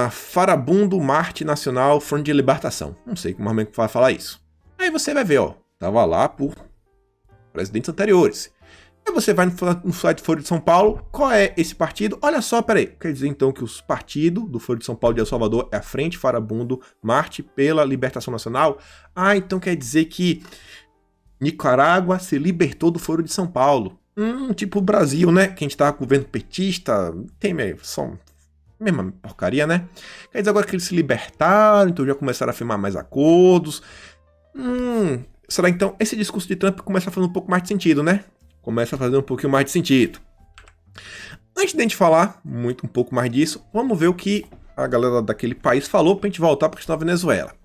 Farabundo Marte Nacional Front de Libertação. Não sei como realmente vai falar isso. Aí você vai ver, tava lá por presidentes anteriores. Aí você vai no site Folha de São Paulo, qual é esse partido? Olha só, peraí, quer dizer então que os partidos do Folha de São Paulo de El Salvador é a Frente Farabundo Marte pela Libertação Nacional? Ah, então quer dizer que Nicarágua se libertou do Foro de São Paulo. Tipo o Brasil, né? Que a gente tava com o governo petista, tem só mesma porcaria, né? Quer dizer agora que eles se libertaram, então já começaram a firmar mais acordos. Será então esse discurso de Trump começa a fazer um pouco mais de sentido, né? Começa a fazer um pouquinho mais de sentido. Antes de a gente falar um pouco mais disso, vamos ver o que a galera daquele país falou pra gente voltar para a questão da Venezuela.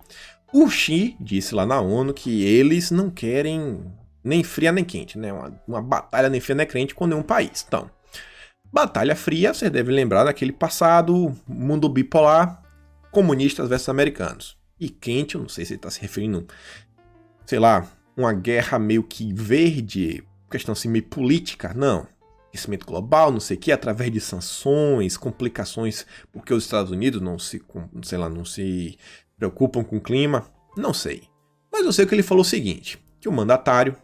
O Xi disse lá na ONU que eles não querem nem fria nem quente, né? Uma batalha nem fria nem quente com nenhum país. Então, batalha fria, você deve lembrar daquele passado, mundo bipolar, comunistas versus americanos. E quente, eu não sei se ele está se referindo, sei lá, uma guerra meio que verde, questão assim meio política, não. Aquecimento global, não sei o que, através de sanções, complicações, porque os Estados Unidos não se preocupam com o clima, não sei. Mas eu sei que ele falou o seguinte, que o mandatário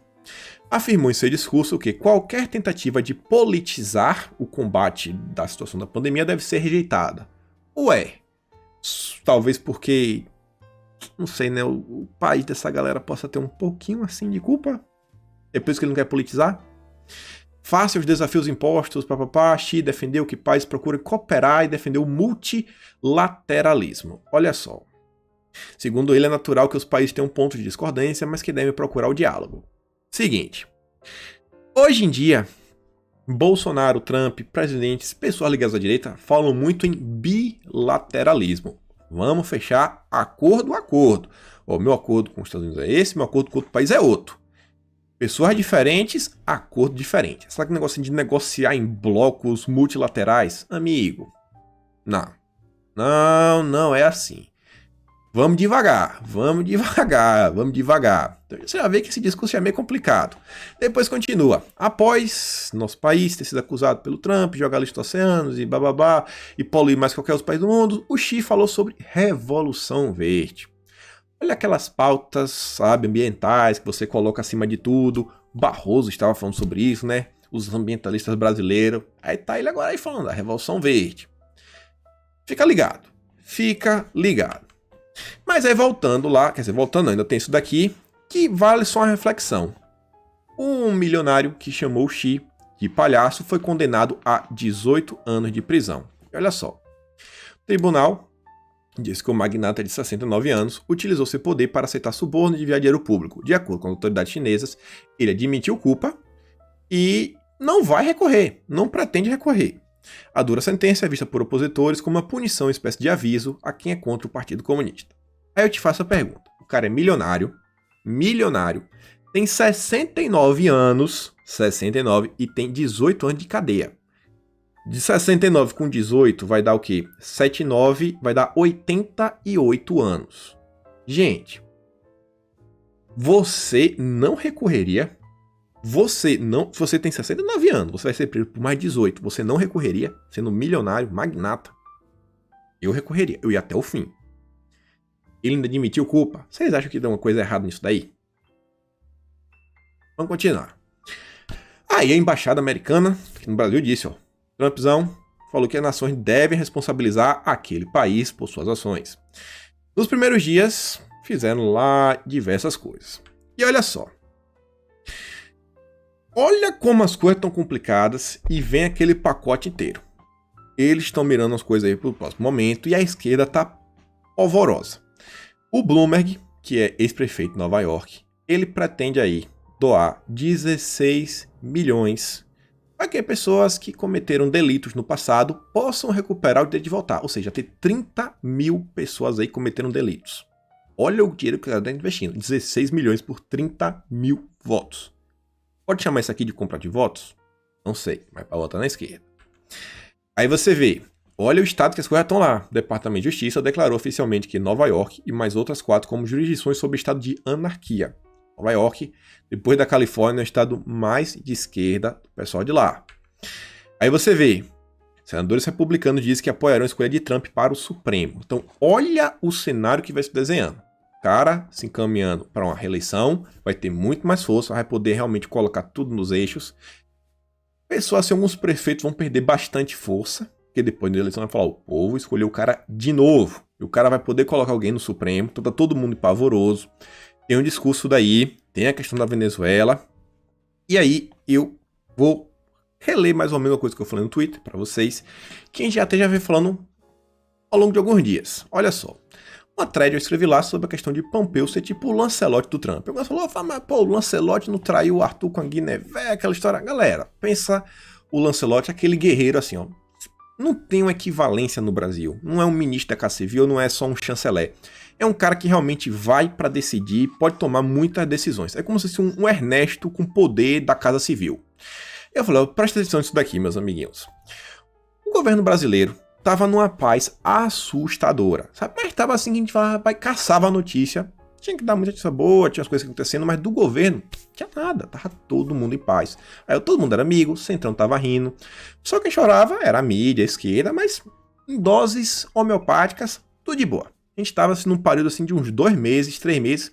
afirmou em seu discurso que qualquer tentativa de politizar o combate da situação da pandemia deve ser rejeitada. Ué, talvez porque, não sei, né, o país dessa galera possa ter um pouquinho assim de culpa? É por isso que ele não quer politizar? Face aos desafios impostos, Xi defendeu que países procurem cooperar e defendeu o multilateralismo. Olha só. Segundo ele, é natural que os países tenham pontos de discordância, mas que devem procurar o diálogo. Seguinte. Hoje em dia, Bolsonaro, Trump, presidentes, pessoas ligadas à direita falam muito em bilateralismo. Vamos fechar acordo. O meu acordo com os Estados Unidos é esse, meu acordo com outro país é outro. Pessoas diferentes, acordo diferente. Sabe que negócio de negociar em blocos multilaterais? Amigo, não é assim. Vamos devagar. Então, você já vê que esse discurso é meio complicado. Depois continua. Após nosso país ter sido acusado pelo Trump, jogar lixo dos oceanos e bababá, e poluir mais que qualquer outro país do mundo, o Xi falou sobre Revolução Verde. Olha aquelas pautas, sabe, ambientais que você coloca acima de tudo. Barroso estava falando sobre isso, né? Os ambientalistas brasileiros. Aí tá ele agora aí falando da Revolução Verde. Fica ligado. Mas aí voltando ainda tem isso daqui, que vale só uma reflexão. Um milionário que chamou o Xi de palhaço foi condenado a 18 anos de prisão. E olha só. O tribunal diz que o magnata de 69 anos utilizou seu poder para aceitar suborno e desviar dinheiro público. De acordo com as autoridades chinesas, ele admitiu culpa e não vai recorrer, não pretende recorrer. A dura sentença é vista por opositores como uma punição, espécie de aviso a quem é contra o Partido Comunista. Aí eu te faço a pergunta. O cara é milionário, tem 69 anos, e tem 18 anos de cadeia. De 69 com 18 vai dar o quê? 7, 9, vai dar 88 anos. Gente, você não recorreria? Se você tem 69 anos, você vai ser preso por mais 18, você não recorreria, sendo milionário, magnata? Eu recorreria, eu ia até o fim. Ele ainda admitiu culpa? Vocês acham que dá uma coisa errada nisso daí? Vamos continuar. Aí a embaixada americana, aqui no Brasil, disse, Trumpzão falou que as nações devem responsabilizar aquele país por suas ações. Nos primeiros dias, fizeram lá diversas coisas. E olha só. Olha como as coisas estão complicadas e vem aquele pacote inteiro. Eles estão mirando as coisas aí para o próximo momento e a esquerda está polvorosa. O Bloomberg, que é ex-prefeito de Nova York, ele pretende aí doar 16 milhões para que pessoas que cometeram delitos no passado possam recuperar o direito de votar. Ou seja, ter 30 mil pessoas aí que cometeram delitos. Olha o dinheiro que ela está investindo. 16 milhões por 30 mil votos. Pode chamar isso aqui de compra de votos? Não sei, mas para votar na esquerda. Aí você vê, olha o estado que as coisas estão lá. O Departamento de Justiça declarou oficialmente que Nova York e mais outras 4 como jurisdições sob estado de anarquia. Nova York, depois da Califórnia, é o estado mais de esquerda do pessoal de lá. Aí você vê, senadores republicanos dizem que apoiarão a escolha de Trump para o Supremo. Então, olha o cenário que vai se desenhando. O cara se encaminhando para uma reeleição, vai ter muito mais força, vai poder realmente colocar tudo nos eixos. Pessoas assim, alguns prefeitos vão perder bastante força, porque depois da eleição vai falar, o povo escolheu o cara de novo. E o cara vai poder colocar alguém no Supremo, então tá todo mundo pavoroso. Tem um discurso daí, tem a questão da Venezuela. E aí eu vou reler mais ou menos a coisa que eu falei no Twitter pra vocês, que a gente até já vem falando ao longo de alguns dias. Olha só. Uma thread eu escrevi lá sobre a questão de Pompeu ser tipo o Lancelot do Trump. Alguém falou, mas pô, o Lancelot não traiu o Arthur com a Guiné-Véia, aquela história. Galera, pensa o Lancelot, aquele guerreiro assim, ó. Não tem uma equivalência no Brasil. Não é um ministro da Casa Civil, não é só um chanceler. É um cara que realmente vai pra decidir, pode tomar muitas decisões. É como se fosse um Ernesto com poder da Casa Civil. Eu falei, presta atenção nisso daqui, meus amiguinhos. O governo brasileiro tava numa paz assustadora, sabe? Mas tava assim, a gente vai caçava a notícia. Tinha que dar muita notícia boa, tinha as coisas acontecendo, mas do governo tinha nada, tava todo mundo em paz. Aí todo mundo era amigo, o Centrão tava rindo. Só quem chorava era a mídia, a esquerda, mas em doses homeopáticas, tudo de boa. A gente tava assim, num período assim, de uns 2 meses, 3 meses,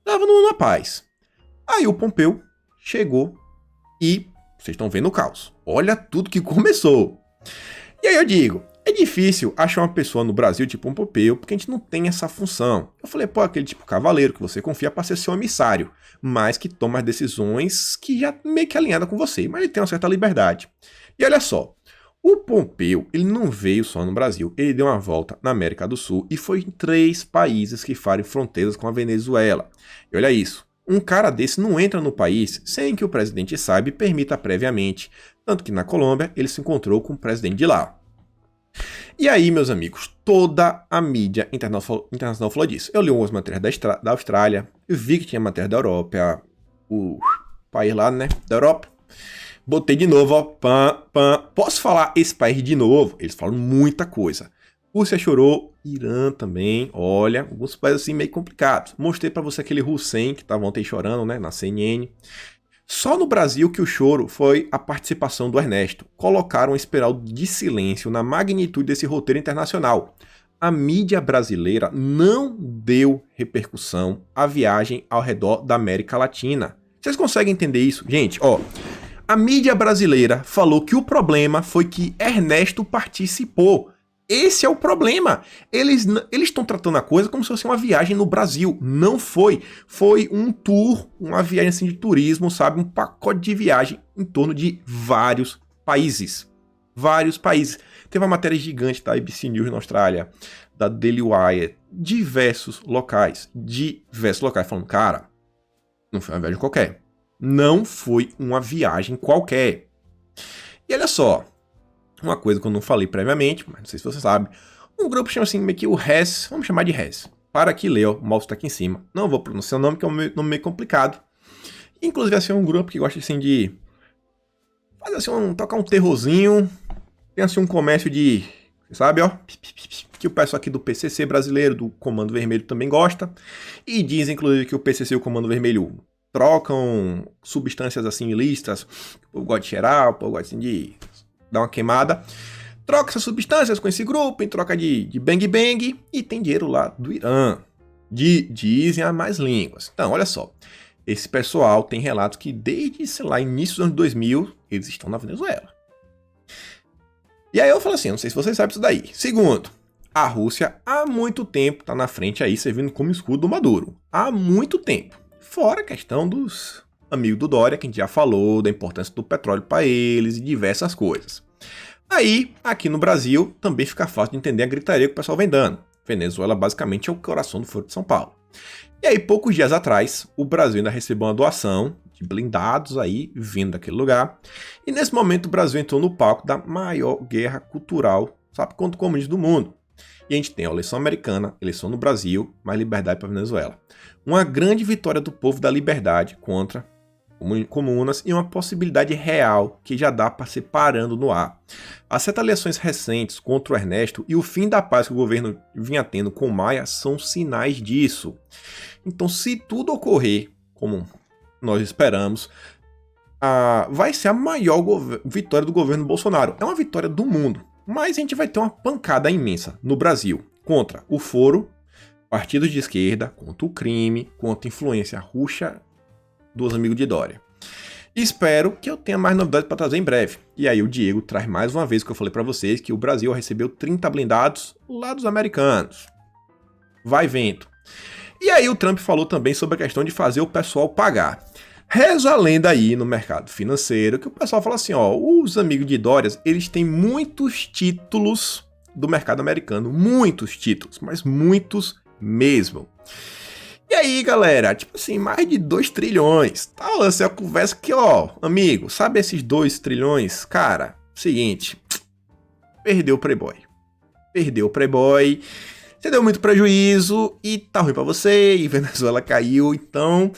tava numa paz. Aí o Pompeu chegou e vocês estão vendo o caos. Olha tudo que começou. E aí eu digo, é difícil achar uma pessoa no Brasil tipo um Pompeu, porque a gente não tem essa função. Eu falei, pô, aquele tipo cavaleiro que você confia para ser seu emissário, mas que toma as decisões que já meio que alinhada com você, mas ele tem uma certa liberdade. E olha só, o Pompeu, ele não veio só no Brasil, ele deu uma volta na América do Sul e foi em 3 países que fazem fronteiras com a Venezuela. E olha isso, um cara desse não entra no país sem que o presidente saiba e permita previamente. Tanto que na Colômbia ele se encontrou com o presidente de lá. E aí, meus amigos, toda a mídia internacional falou disso. Eu li algumas matérias da Austrália, eu vi que tinha matéria da Europa, o país lá, né, da Europa. Botei de novo, ó, Posso falar esse país de novo? Eles falam muita coisa. Rússia chorou, Irã também, olha, alguns países assim meio complicados. Mostrei pra você aquele Hussein que tava ontem chorando, né, na CNN. Só no Brasil que o choro foi a participação do Ernesto. Colocaram um espiral de silêncio na magnitude desse roteiro internacional. A mídia brasileira não deu repercussão à viagem ao redor da América Latina. Vocês conseguem entender isso? Gente, ó, a mídia brasileira falou que o problema foi que Ernesto participou. Esse é o problema. Eles estão tratando a coisa como se fosse uma viagem no Brasil. Não foi. Foi um tour, uma viagem assim de turismo, sabe? Um pacote de viagem em torno de vários países. Vários países. Teve uma matéria gigante da ABC News na Austrália, da Daily Wire, diversos locais, falando, cara, não foi uma viagem qualquer. Não foi uma viagem qualquer. E olha só, uma coisa que eu não falei previamente, mas não sei se você sabe, um grupo chama assim meio que o RES, vamos chamar de RES. Para que leu, o mouse tá aqui em cima. Não vou pronunciar o nome, que é um nome meio complicado. Inclusive, assim, é um grupo que gosta assim de fazer assim, tocar um terrorzinho. Tem assim um comércio de, sabe, ó, que o pessoal aqui do PCC brasileiro, do Comando Vermelho também gosta. E dizem, inclusive, que o PCC e o Comando Vermelho trocam substâncias assim ilícitas. O povo gosta de cheirar, o povo gosta assim de dar uma queimada. Troca essas substâncias com esse grupo em troca de bang bang e tem dinheiro lá do Irã. Dizem as mais línguas. Então, olha só. Esse pessoal tem relatos que desde, sei lá, início dos anos 2000, eles estão na Venezuela. E aí eu falo assim, não sei se vocês sabem isso daí. Segundo, a Rússia há muito tempo está na frente aí servindo como escudo do Maduro. Há muito tempo. Fora a questão dos amigos do Dória, que a gente já falou, da importância do petróleo para eles e diversas coisas. Aí, aqui no Brasil, também fica fácil de entender a gritaria que o pessoal vem dando. Venezuela basicamente é o coração do Foro de São Paulo. E aí, poucos dias atrás, o Brasil ainda recebeu uma doação de blindados aí, vindo daquele lugar. E nesse momento, o Brasil entrou no palco da maior guerra cultural, sabe, contra o comunismo do mundo. E a gente tem a eleição americana, eleição no Brasil, mais liberdade para a Venezuela. Uma grande vitória do povo da liberdade contra comunas e uma possibilidade real que já dá para ser parando no ar. As retaliações recentes contra o Ernesto e o fim da paz que o governo vinha tendo com Maia são sinais disso. Então, se tudo ocorrer como nós esperamos, vai ser a maior vitória do governo Bolsonaro. É uma vitória do mundo, mas a gente vai ter uma pancada imensa no Brasil contra o foro, partidos de esquerda, contra o crime, contra a influência russa dos amigos de Dória. Espero que eu tenha mais novidades para trazer em breve. E aí o Diego traz mais uma vez o que eu falei para vocês, que o Brasil recebeu 30 blindados lá dos americanos. Vai vento. E aí o Trump falou também sobre a questão de fazer o pessoal pagar. Reza a lenda aí no mercado financeiro que o pessoal fala assim, ó, os amigos de Dória, eles têm muitos títulos do mercado americano, muitos títulos, mas muitos mesmo. E aí, galera, tipo assim, mais de 2 trilhões. Tá rolando essa conversa que, ó, amigo, sabe esses 2 trilhões? Cara, seguinte, perdeu o Playboy. Perdeu o Playboy, você deu muito prejuízo e tá ruim pra você, e Venezuela caiu, então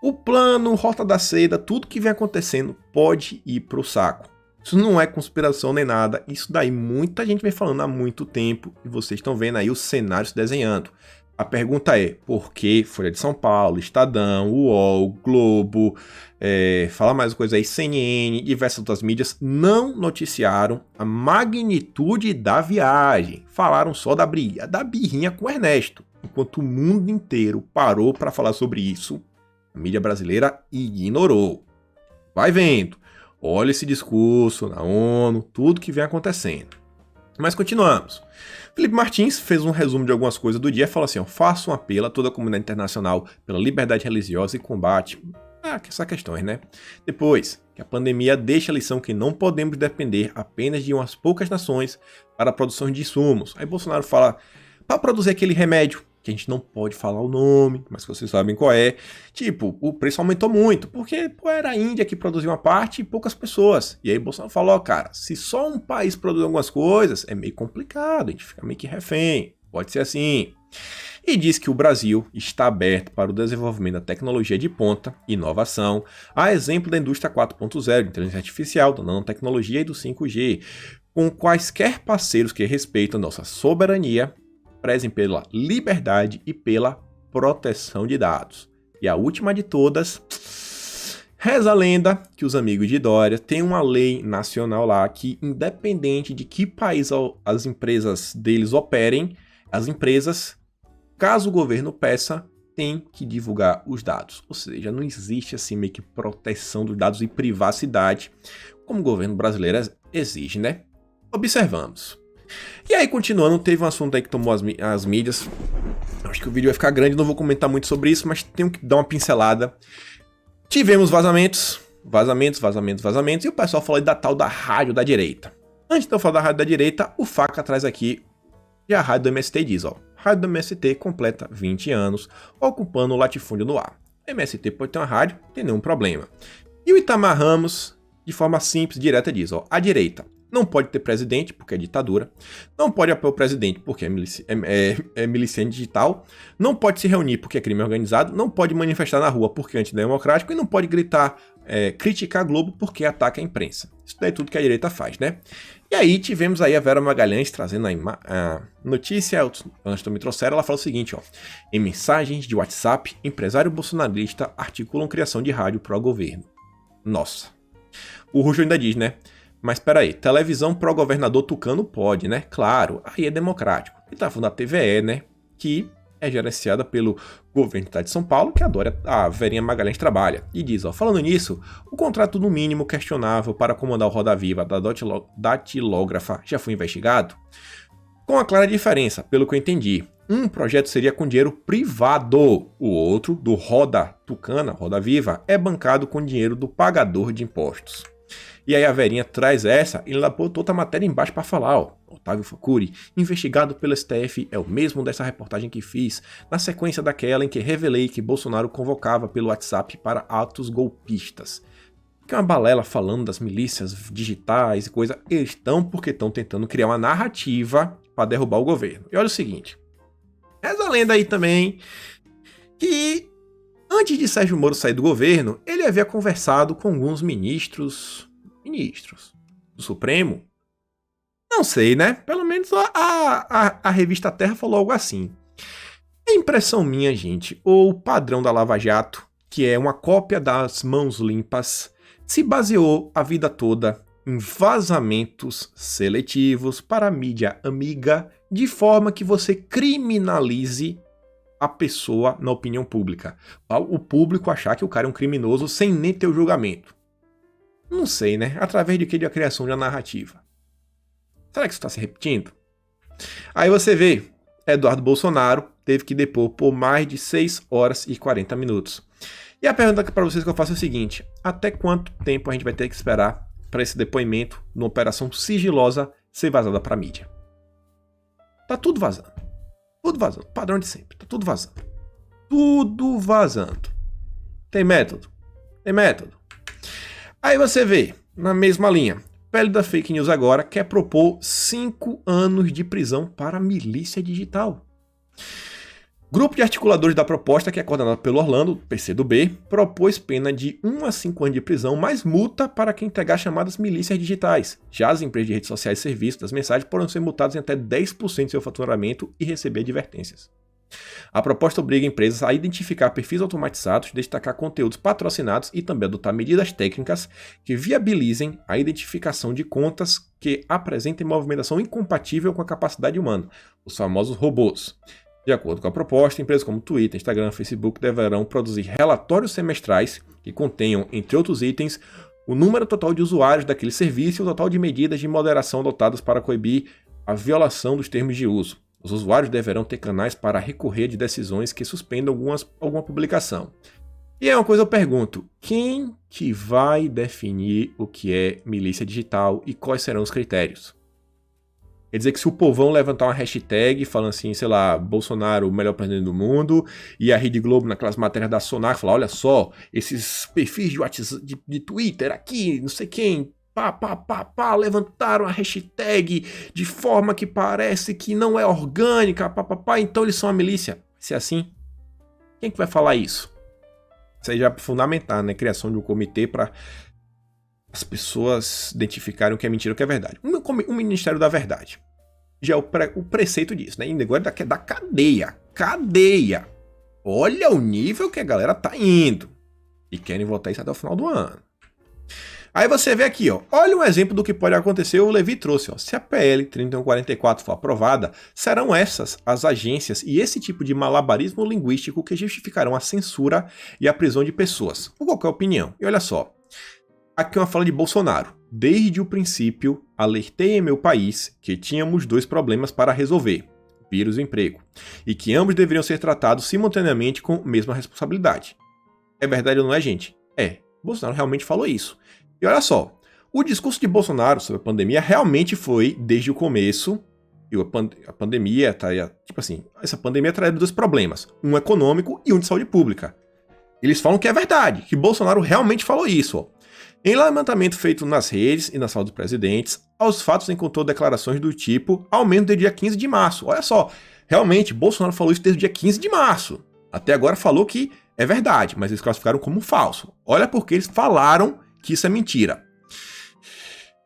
o plano, Rota da Seda, tudo que vem acontecendo pode ir pro saco. Isso não é conspiração nem nada, isso daí muita gente vem falando há muito tempo e vocês estão vendo aí os cenários se desenhando. A pergunta é, por que Folha de São Paulo, Estadão, UOL, Globo, fala mais coisa aí, CNN, diversas outras mídias, não noticiaram a magnitude da viagem. Falaram só da birrinha com o Ernesto. Enquanto o mundo inteiro parou para falar sobre isso, a mídia brasileira ignorou. Vai vendo, olha esse discurso na ONU, tudo que vem acontecendo. Mas continuamos. Felipe Martins fez um resumo de algumas coisas do dia e falou assim, ó, faço um apelo a toda a comunidade internacional pela liberdade religiosa e combate essas questões, né? Depois, que a pandemia deixa a lição que não podemos depender apenas de umas poucas nações para a produção de insumos. Aí Bolsonaro fala, para produzir aquele remédio, que a gente não pode falar o nome, mas que vocês sabem qual é. Tipo, o preço aumentou muito, porque era a Índia que produziu uma parte e poucas pessoas. E aí Bolsonaro falou, ó, cara, se só um país produz algumas coisas, é meio complicado, a gente fica meio que refém, pode ser assim. E diz que o Brasil está aberto para o desenvolvimento da tecnologia de ponta, inovação, a exemplo da indústria 4.0, de inteligência artificial, da nanotecnologia e do 5G, com quaisquer parceiros que respeitam nossa soberania, prezem pela liberdade e pela proteção de dados. E a última de todas, reza a lenda que os amigos de Dória têm uma lei nacional lá que, independente de que país as empresas deles operem, as empresas, caso o governo peça, têm que divulgar os dados. Ou seja, não existe assim meio que proteção dos dados e privacidade, como o governo brasileiro exige, né? Observamos. E aí, continuando, teve um assunto aí que tomou as mídias. Acho que o vídeo vai ficar grande, não vou comentar muito sobre isso, mas tenho que dar uma pincelada. Tivemos vazamentos, e o pessoal falou da tal da rádio da direita. Antes de eu falar da rádio da direita, o Faca traz aqui e a rádio do MST diz, ó, a rádio do MST completa 20 anos, ocupando o latifúndio no ar. A MST pode ter uma rádio, não tem nenhum problema. E o Itamar Ramos, de forma simples, direta, diz, ó, a direita não pode ter presidente, porque é ditadura. Não pode apoiar o presidente, porque é miliciante digital. Não pode se reunir, porque é crime organizado. Não pode manifestar na rua, porque é antidemocrático. E não pode gritar, criticar a Globo, porque ataca a imprensa. Isso daí é tudo que a direita faz, né? E aí tivemos aí a Vera Magalhães trazendo a notícia. Antes também trouxeram, ela fala o seguinte, ó. Em mensagens de WhatsApp, empresário bolsonarista articulam criação de rádio pró-governo. Nossa. O Ruxo ainda diz, né? Mas peraí, televisão pró-governador tucano pode, né? Claro, aí é democrático. Ele tá falando da TVE, né? Que é gerenciada pelo governo do estado de São Paulo, que a Verinha Magalhães trabalha. E diz, ó, falando nisso, o contrato no mínimo questionável para comandar o Roda Viva da datilógrafa já foi investigado? Com a clara diferença, pelo que eu entendi. Um projeto seria com dinheiro privado, o outro, do Roda Tucana, Roda Viva, é bancado com dinheiro do pagador de impostos. E aí a Verinha traz essa e ela botou outra matéria embaixo para falar, ó. Otávio Facuri, investigado pelo STF, é o mesmo dessa reportagem que fiz, na sequência daquela em que revelei que Bolsonaro convocava pelo WhatsApp para atos golpistas. Que é uma balela falando das milícias digitais e coisa. Eles estão porque estão tentando criar uma narrativa para derrubar o governo. E olha o seguinte, essa lenda aí também, que antes de Sérgio Moro sair do governo, ele havia conversado com alguns ministros do Supremo? Não sei, né? Pelo menos a revista Terra falou algo assim. É impressão minha, gente, ou o padrão da Lava Jato, que é uma cópia das Mãos Limpas, se baseou a vida toda em vazamentos seletivos para a mídia amiga, de forma que você criminalize a pessoa na opinião pública. O público achar que o cara é um criminoso sem nem ter o julgamento. Não sei, né? Através de que? De a criação de uma narrativa. Será que isso está se repetindo? Aí você vê, Eduardo Bolsonaro teve que depor por mais de 6 horas e 40 minutos. E a pergunta para vocês que eu faço é o seguinte: até quanto tempo a gente vai ter que esperar para esse depoimento, numa operação sigilosa, ser vazada para a mídia? Tá tudo vazando. Tudo vazando. Padrão de sempre. Tá tudo vazando. Tudo vazando. Tem método? Tem método. Aí você vê, na mesma linha, Pele da Fake News agora quer propor 5 anos de prisão para a milícia digital. Grupo de articuladores da proposta, que é coordenado pelo Orlando, PCdoB, propôs pena de 1 a 5 anos de prisão mais multa para quem entregar chamadas milícias digitais. Já as empresas de redes sociais e serviços das mensagens podem ser multadas em até 10% do seu faturamento e receber advertências. A proposta obriga empresas a identificar perfis automatizados, destacar conteúdos patrocinados e também adotar medidas técnicas que viabilizem a identificação de contas que apresentem movimentação incompatível com a capacidade humana, os famosos robôs. De acordo com a proposta, empresas como Twitter, Instagram e Facebook deverão produzir relatórios semestrais que contenham, entre outros itens, o número total de usuários daquele serviço e o total de medidas de moderação adotadas para coibir a violação dos termos de uso. Os usuários deverão ter canais para recorrer de decisões que suspendam alguma publicação. E é uma coisa eu pergunto, quem que vai definir o que é milícia digital e quais serão os critérios? Quer dizer que se o povão levantar uma hashtag falando assim, sei lá, Bolsonaro, o melhor presidente do mundo, e a Rede Globo naquelas matérias da Sonar falar, olha só, esses perfis de WhatsApp, de Twitter aqui, não sei quem, levantaram a hashtag de forma que parece que não é orgânica, então eles são a milícia. Se é assim, quem que vai falar isso? Isso aí já é fundamental, né? Criação de um comitê para as pessoas identificarem o que é mentira e o que é verdade. Um Ministério da Verdade. Já é o preceito disso, né? E agora da cadeia. Cadeia! Olha o nível que a galera tá indo. E querem votar isso até o final do ano. Aí você vê aqui, ó, olha um exemplo do que pode acontecer, o Levi trouxe, ó. Se a PL 3144 for aprovada, serão essas as agências e esse tipo de malabarismo linguístico que justificarão a censura e a prisão de pessoas, por qualquer opinião. E olha só, aqui é uma fala de Bolsonaro. Desde o princípio, alertei em meu país que tínhamos 2 problemas para resolver, vírus e emprego, e que ambos deveriam ser tratados simultaneamente com a mesma responsabilidade. É verdade ou não é, gente? É, Bolsonaro realmente falou isso. E olha só, o discurso de Bolsonaro sobre a pandemia realmente foi, desde o começo, e a pandemia traria, tipo assim, essa pandemia traria 2 problemas, um econômico e um de saúde pública. Eles falam que é verdade, que Bolsonaro realmente falou isso, ó. Em levantamento feito nas redes e nas falas dos presidentes, aos fatos encontrou declarações do tipo, ao menos desde dia 15 de março. Olha só, realmente, Bolsonaro falou isso desde o dia 15 de março. Até agora falou que é verdade, mas eles classificaram como falso. Olha porque eles falaram que isso é mentira.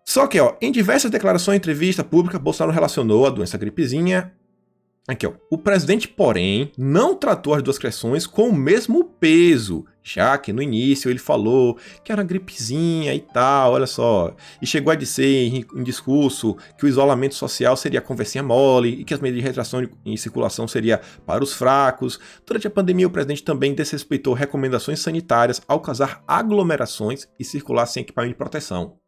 Só que, ó, em diversas declarações e entrevista pública, Bolsonaro relacionou a doença gripezinha. Aqui, ó. O presidente, porém, não tratou as 2 questões com o mesmo peso, já que no início ele falou que era uma gripezinha e tal, olha só. E chegou a dizer em discurso que o isolamento social seria conversinha mole e que as medidas de retração em circulação seria para os fracos. Durante a pandemia, o presidente também desrespeitou recomendações sanitárias ao causar aglomerações e circular sem equipamento de proteção.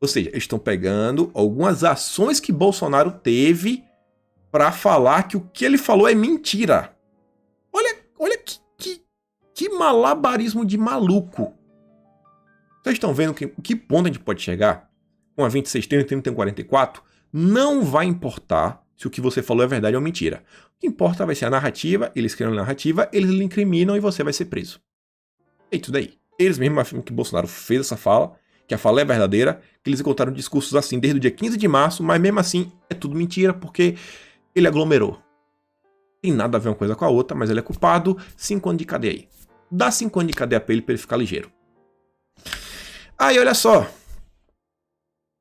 Ou seja, eles estão pegando algumas ações que Bolsonaro teve para falar que o que ele falou é mentira. Olha que malabarismo de maluco. Vocês estão vendo que ponto a gente pode chegar? Com a 2630 e 3144, não vai importar se o que você falou é verdade ou mentira. O que importa vai ser a narrativa, eles criam a narrativa, eles lhe incriminam e você vai ser preso. É isso daí. Eles mesmos afirmam que Bolsonaro fez essa fala, que a fala é verdadeira, que eles encontraram discursos assim desde o dia 15 de março, mas mesmo assim é tudo mentira, porque ele aglomerou. Tem nada a ver uma coisa com a outra, mas ele é culpado. 5 anos de cadeia aí. Dá 5 anos de cadeia pra ele ficar ligeiro. Aí, olha só.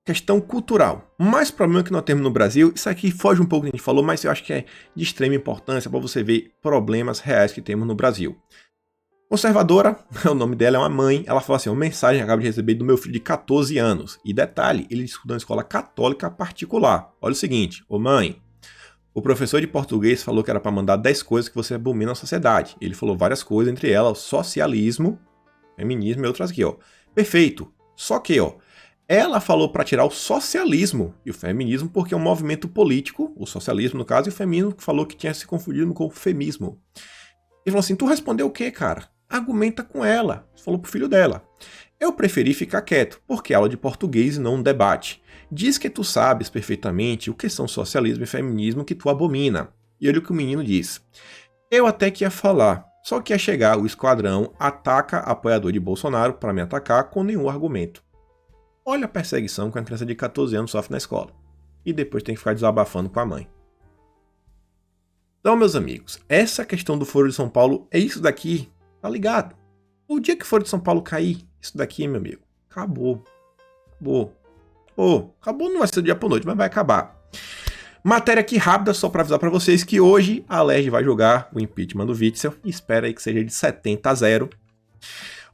Questão cultural. Mais problema que nós temos no Brasil. Isso aqui foge um pouco do que a gente falou, mas eu acho que é de extrema importância para você ver problemas reais que temos no Brasil. Conservadora, o nome dela é uma mãe, ela fala assim, uma mensagem que acabo de receber do meu filho de 14 anos. E detalhe, ele estuda em escola católica particular. Olha o seguinte, ô mãe, o professor de português falou que era para mandar 10 coisas que você abomina na sociedade. Ele falou várias coisas, entre elas socialismo, feminismo e outras aqui, ó. Perfeito. Só que, ela falou para tirar o socialismo e o feminismo porque é um movimento político, o socialismo no caso, e o feminismo que falou que tinha se confundido com o femismo. Ele falou assim, tu respondeu o quê, cara? Argumenta com ela. Falou pro filho dela. Eu preferi ficar quieto, porque é aula de português e não um debate. Diz que tu sabes perfeitamente o que são socialismo e feminismo que tu abomina. E olha o que o menino diz. Eu até que ia falar, só que ia chegar o esquadrão, ataca apoiador de Bolsonaro para me atacar com nenhum argumento. Olha a perseguição que uma criança de 14 anos sofre na escola. E depois tem que ficar desabafando com a mãe. Então, meus amigos, essa questão do Foro de São Paulo é isso daqui, tá ligado? O dia que o Foro de São Paulo cair, isso daqui, meu amigo, acabou. Acabou não vai ser do dia por noite, mas vai acabar. Matéria aqui rápida, só para avisar para vocês que hoje a Alerj vai jogar o impeachment do Witzel. Espera aí que seja de 70-0.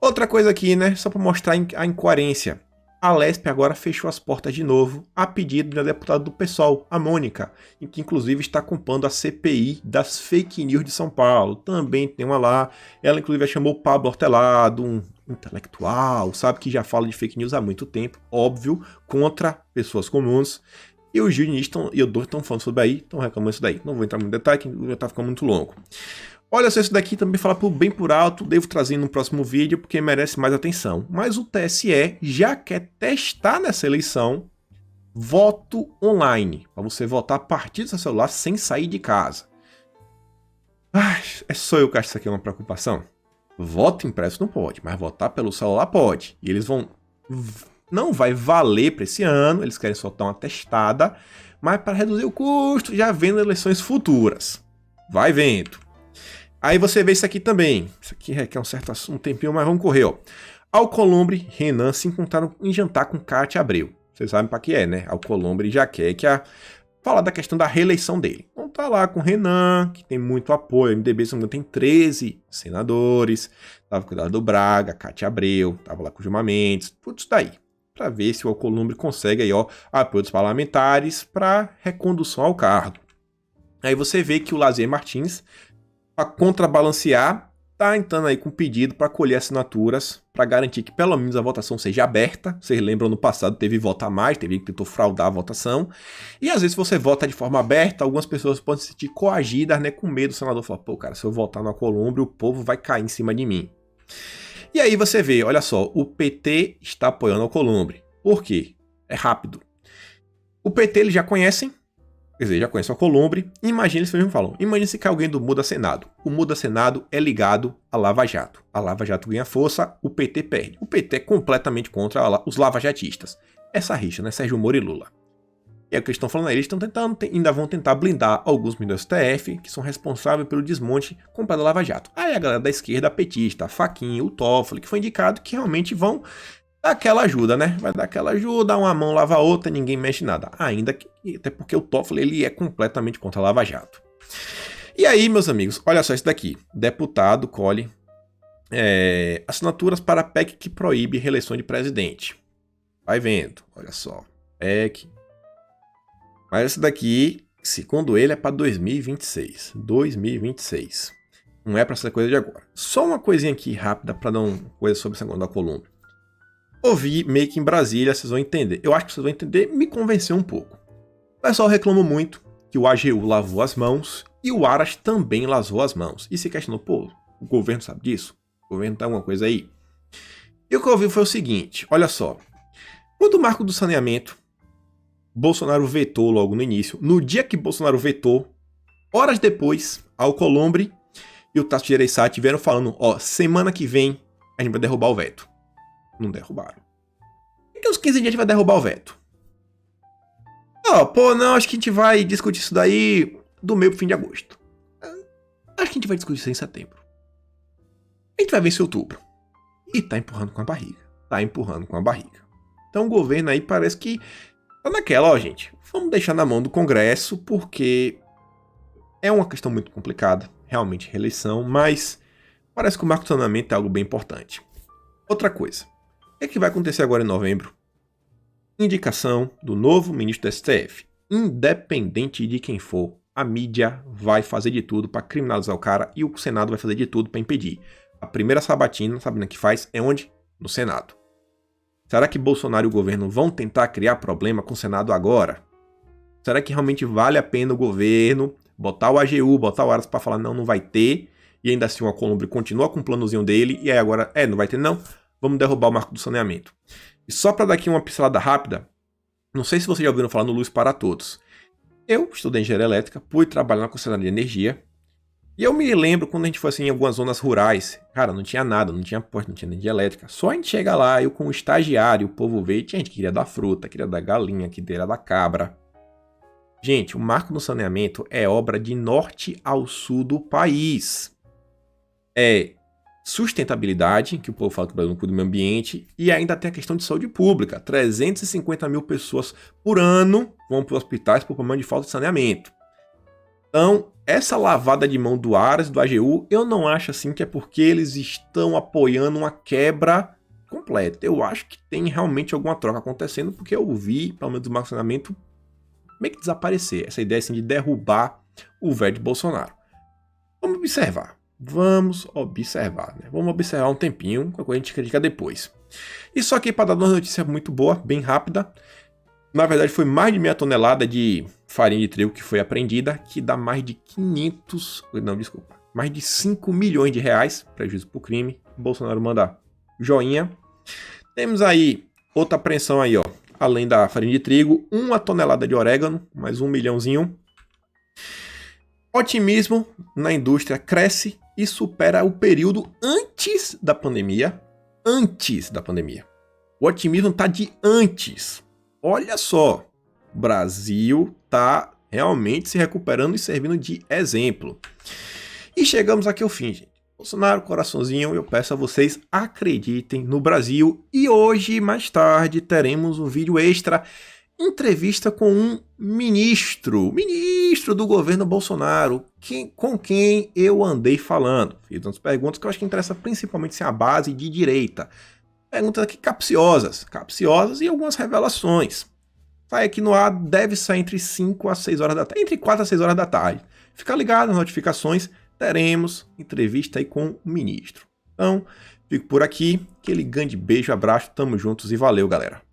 Outra coisa aqui, né, só para mostrar a incoerência. A Lesp agora fechou as portas de novo, a pedido da deputada do PSOL, a Mônica, que inclusive está compondo a CPI das fake news de São Paulo. Também tem uma lá, ela inclusive chamou o Pablo Hortelado, um intelectual, sabe, que já fala de fake news há muito tempo, óbvio, contra pessoas comuns. E o Gil Diniz e o Dor estão falando sobre aí, estão reclamando isso daí. Não vou entrar muito em detalhe, que já está ficando muito longo. Olha só, isso daqui também falar por bem por alto, devo trazer no próximo vídeo porque merece mais atenção. Mas o TSE já quer testar nessa eleição voto online, para você votar a partir do seu celular sem sair de casa. Ai, é só eu que acho isso aqui uma preocupação. Voto impresso não pode, mas votar pelo celular pode. E eles vão... Não vai valer para esse ano, eles querem soltar uma testada, mas para reduzir o custo, já vendo eleições futuras. Vai vendo. Aí você vê isso aqui também. Isso aqui requer um tempinho, mas vamos correr, Alcolumbre e Renan se encontraram em jantar com Cátia Abreu. Vocês sabem para que é, né? Alcolumbre já quer falar da questão da reeleição dele. Então tá lá com o Renan, que tem muito apoio. O MDB, se não me engano, tem 13 senadores. Tava cuidando do Braga, Cátia Abreu, tava lá com o Gilmar Mendes, tudo isso daí. Para ver se o Alcolumbre consegue aí, apoio dos parlamentares para recondução ao cargo. Aí você vê que o Lazier Martins, para contrabalancear, tá entrando aí com pedido para colher assinaturas para garantir que pelo menos a votação seja aberta. Vocês lembram, no passado teve voto a mais, teve que tentou fraudar a votação. E às vezes você vota de forma aberta, algumas pessoas podem se sentir coagidas, né, com medo. O senador fala, pô, cara, se eu votar no Alcolumbre, o povo vai cair em cima de mim. E aí você vê, olha só, o PT está apoiando o Alcolumbre. Por quê? É rápido. O PT eles já conhecem, quer dizer, já conhecem o Alcolumbre. Imagina, eles mesmo falam, imagina se cai alguém do Muda Senado. O Muda Senado é ligado à Lava Jato. A Lava Jato ganha força, o PT perde. O PT é completamente contra os lavajatistas. Essa rixa, né? Sérgio Moro e Lula. E é o que eles estão falando aí, eles estão tentando, ainda vão tentar blindar alguns ministros do STF que são responsáveis pelo desmonte completo da Lava Jato. Aí a galera da esquerda, a petista, a Fachin, o Toffoli, que foi indicado, que realmente vão dar aquela ajuda, né? Vai dar aquela ajuda, uma mão lava a outra, ninguém mexe nada. Ainda que, até porque o Toffoli, ele é completamente contra a Lava Jato. E aí, meus amigos, olha só isso daqui. Deputado colhe assinaturas para a PEC que proíbe reeleição de presidente. Vai vendo, olha só. PEC... Mas esse daqui, segundo ele, é para 2026. 2026. Não é para essa coisa de agora. Só uma coisinha aqui rápida para dar uma coisa sobre esse negócio da Colômbia. Ouvi Make em Brasília, vocês vão entender. Eu acho que vocês vão entender, me convenceu um pouco. O pessoal reclama muito que o AGU lavou as mãos e o Aras também lavou as mãos. E se questionou, pô, o governo sabe disso? O governo tá alguma coisa aí? E o que eu ouvi foi o seguinte, olha só. Quando o marco do saneamento, Bolsonaro vetou logo no início. No dia que Bolsonaro vetou, horas depois, Alcolumbre e o Tasso Gereissati vieram falando, semana que vem a gente vai derrubar o veto. Não derrubaram. Daqui uns 15 dias a gente vai derrubar o veto. Não, acho que a gente vai discutir isso daí do meio pro fim de agosto. Acho que a gente vai discutir isso em setembro. A gente vai ver isso em outubro. E tá empurrando com a barriga. Então o governo aí parece que tá naquela, gente, vamos deixar na mão do Congresso, porque é uma questão muito complicada, realmente reeleição, mas parece que o marco do saneamento é algo bem importante. Outra coisa, o que vai acontecer agora em novembro? Indicação do novo ministro do STF. Independente de quem for, a mídia vai fazer de tudo para criminalizar o cara e o Senado vai fazer de tudo para impedir. A primeira sabatina, sabe o que faz? É onde? No Senado. Será que Bolsonaro e o governo vão tentar criar problema com o Senado agora? Será que realmente vale a pena o governo botar o AGU, botar o Aras para falar não vai ter, e ainda assim o Alcolumbre continua com o planozinho dele, e aí agora, não vai ter não, vamos derrubar o marco do saneamento. E só para dar aqui uma pincelada rápida, não sei se vocês já ouviram falar no Luz para Todos. Eu estudei engenharia elétrica, pude trabalhar na concessionária de energia, e eu me lembro quando a gente foi assim em algumas zonas rurais, cara, não tinha nada, não tinha posto, não tinha energia elétrica. Só a gente chega lá, eu com o estagiário, o povo veio, tinha gente que queria dar fruta, queria dar galinha, queria dar cabra. Gente, o marco do saneamento é obra de norte ao sul do país. É sustentabilidade, que o povo fala que o Brasil não cuida do meio ambiente, e ainda tem a questão de saúde pública. 350 mil pessoas por ano vão para os hospitais por problema de falta de saneamento. Então, essa lavada de mão do Aras e do AGU, eu não acho assim que é porque eles estão apoiando uma quebra completa. Eu acho que tem realmente alguma troca acontecendo, porque eu vi, pelo menos o marco do saneamento, meio que desaparecer. Essa ideia assim de derrubar o velho de Bolsonaro. Vamos observar, né? Vamos observar um tempinho, qualquer coisa a gente critica depois. Isso aqui para dar uma notícia muito boa, bem rápida. Na verdade, foi mais de 0,5 tonelada de farinha de trigo que foi apreendida, que dá mais de mais de 5 milhões de reais, prejuízo por crime. O Bolsonaro manda joinha. Temos aí outra apreensão aí, ó. Além da farinha de trigo, 1 tonelada de orégano, mais 1 milhãozinho. Otimismo na indústria cresce e supera o período antes da pandemia. O otimismo tá de antes. Olha só, o Brasil tá realmente se recuperando e servindo de exemplo. E chegamos aqui ao fim, gente. Bolsonaro, coraçãozinho, eu peço a vocês acreditem no Brasil. E hoje, mais tarde, teremos um vídeo extra, entrevista com um ministro do governo Bolsonaro, com quem eu andei falando. Fiz umas perguntas que eu acho que interessam principalmente se a base de direita. Perguntas aqui capciosas e algumas revelações. Sai aqui no ar, deve sair entre 5 a 6 horas da tarde, entre 4 a 6 horas da tarde. Fica ligado nas notificações, teremos entrevista aí com o ministro. Então, fico por aqui, aquele grande beijo, abraço, tamo juntos e valeu, galera.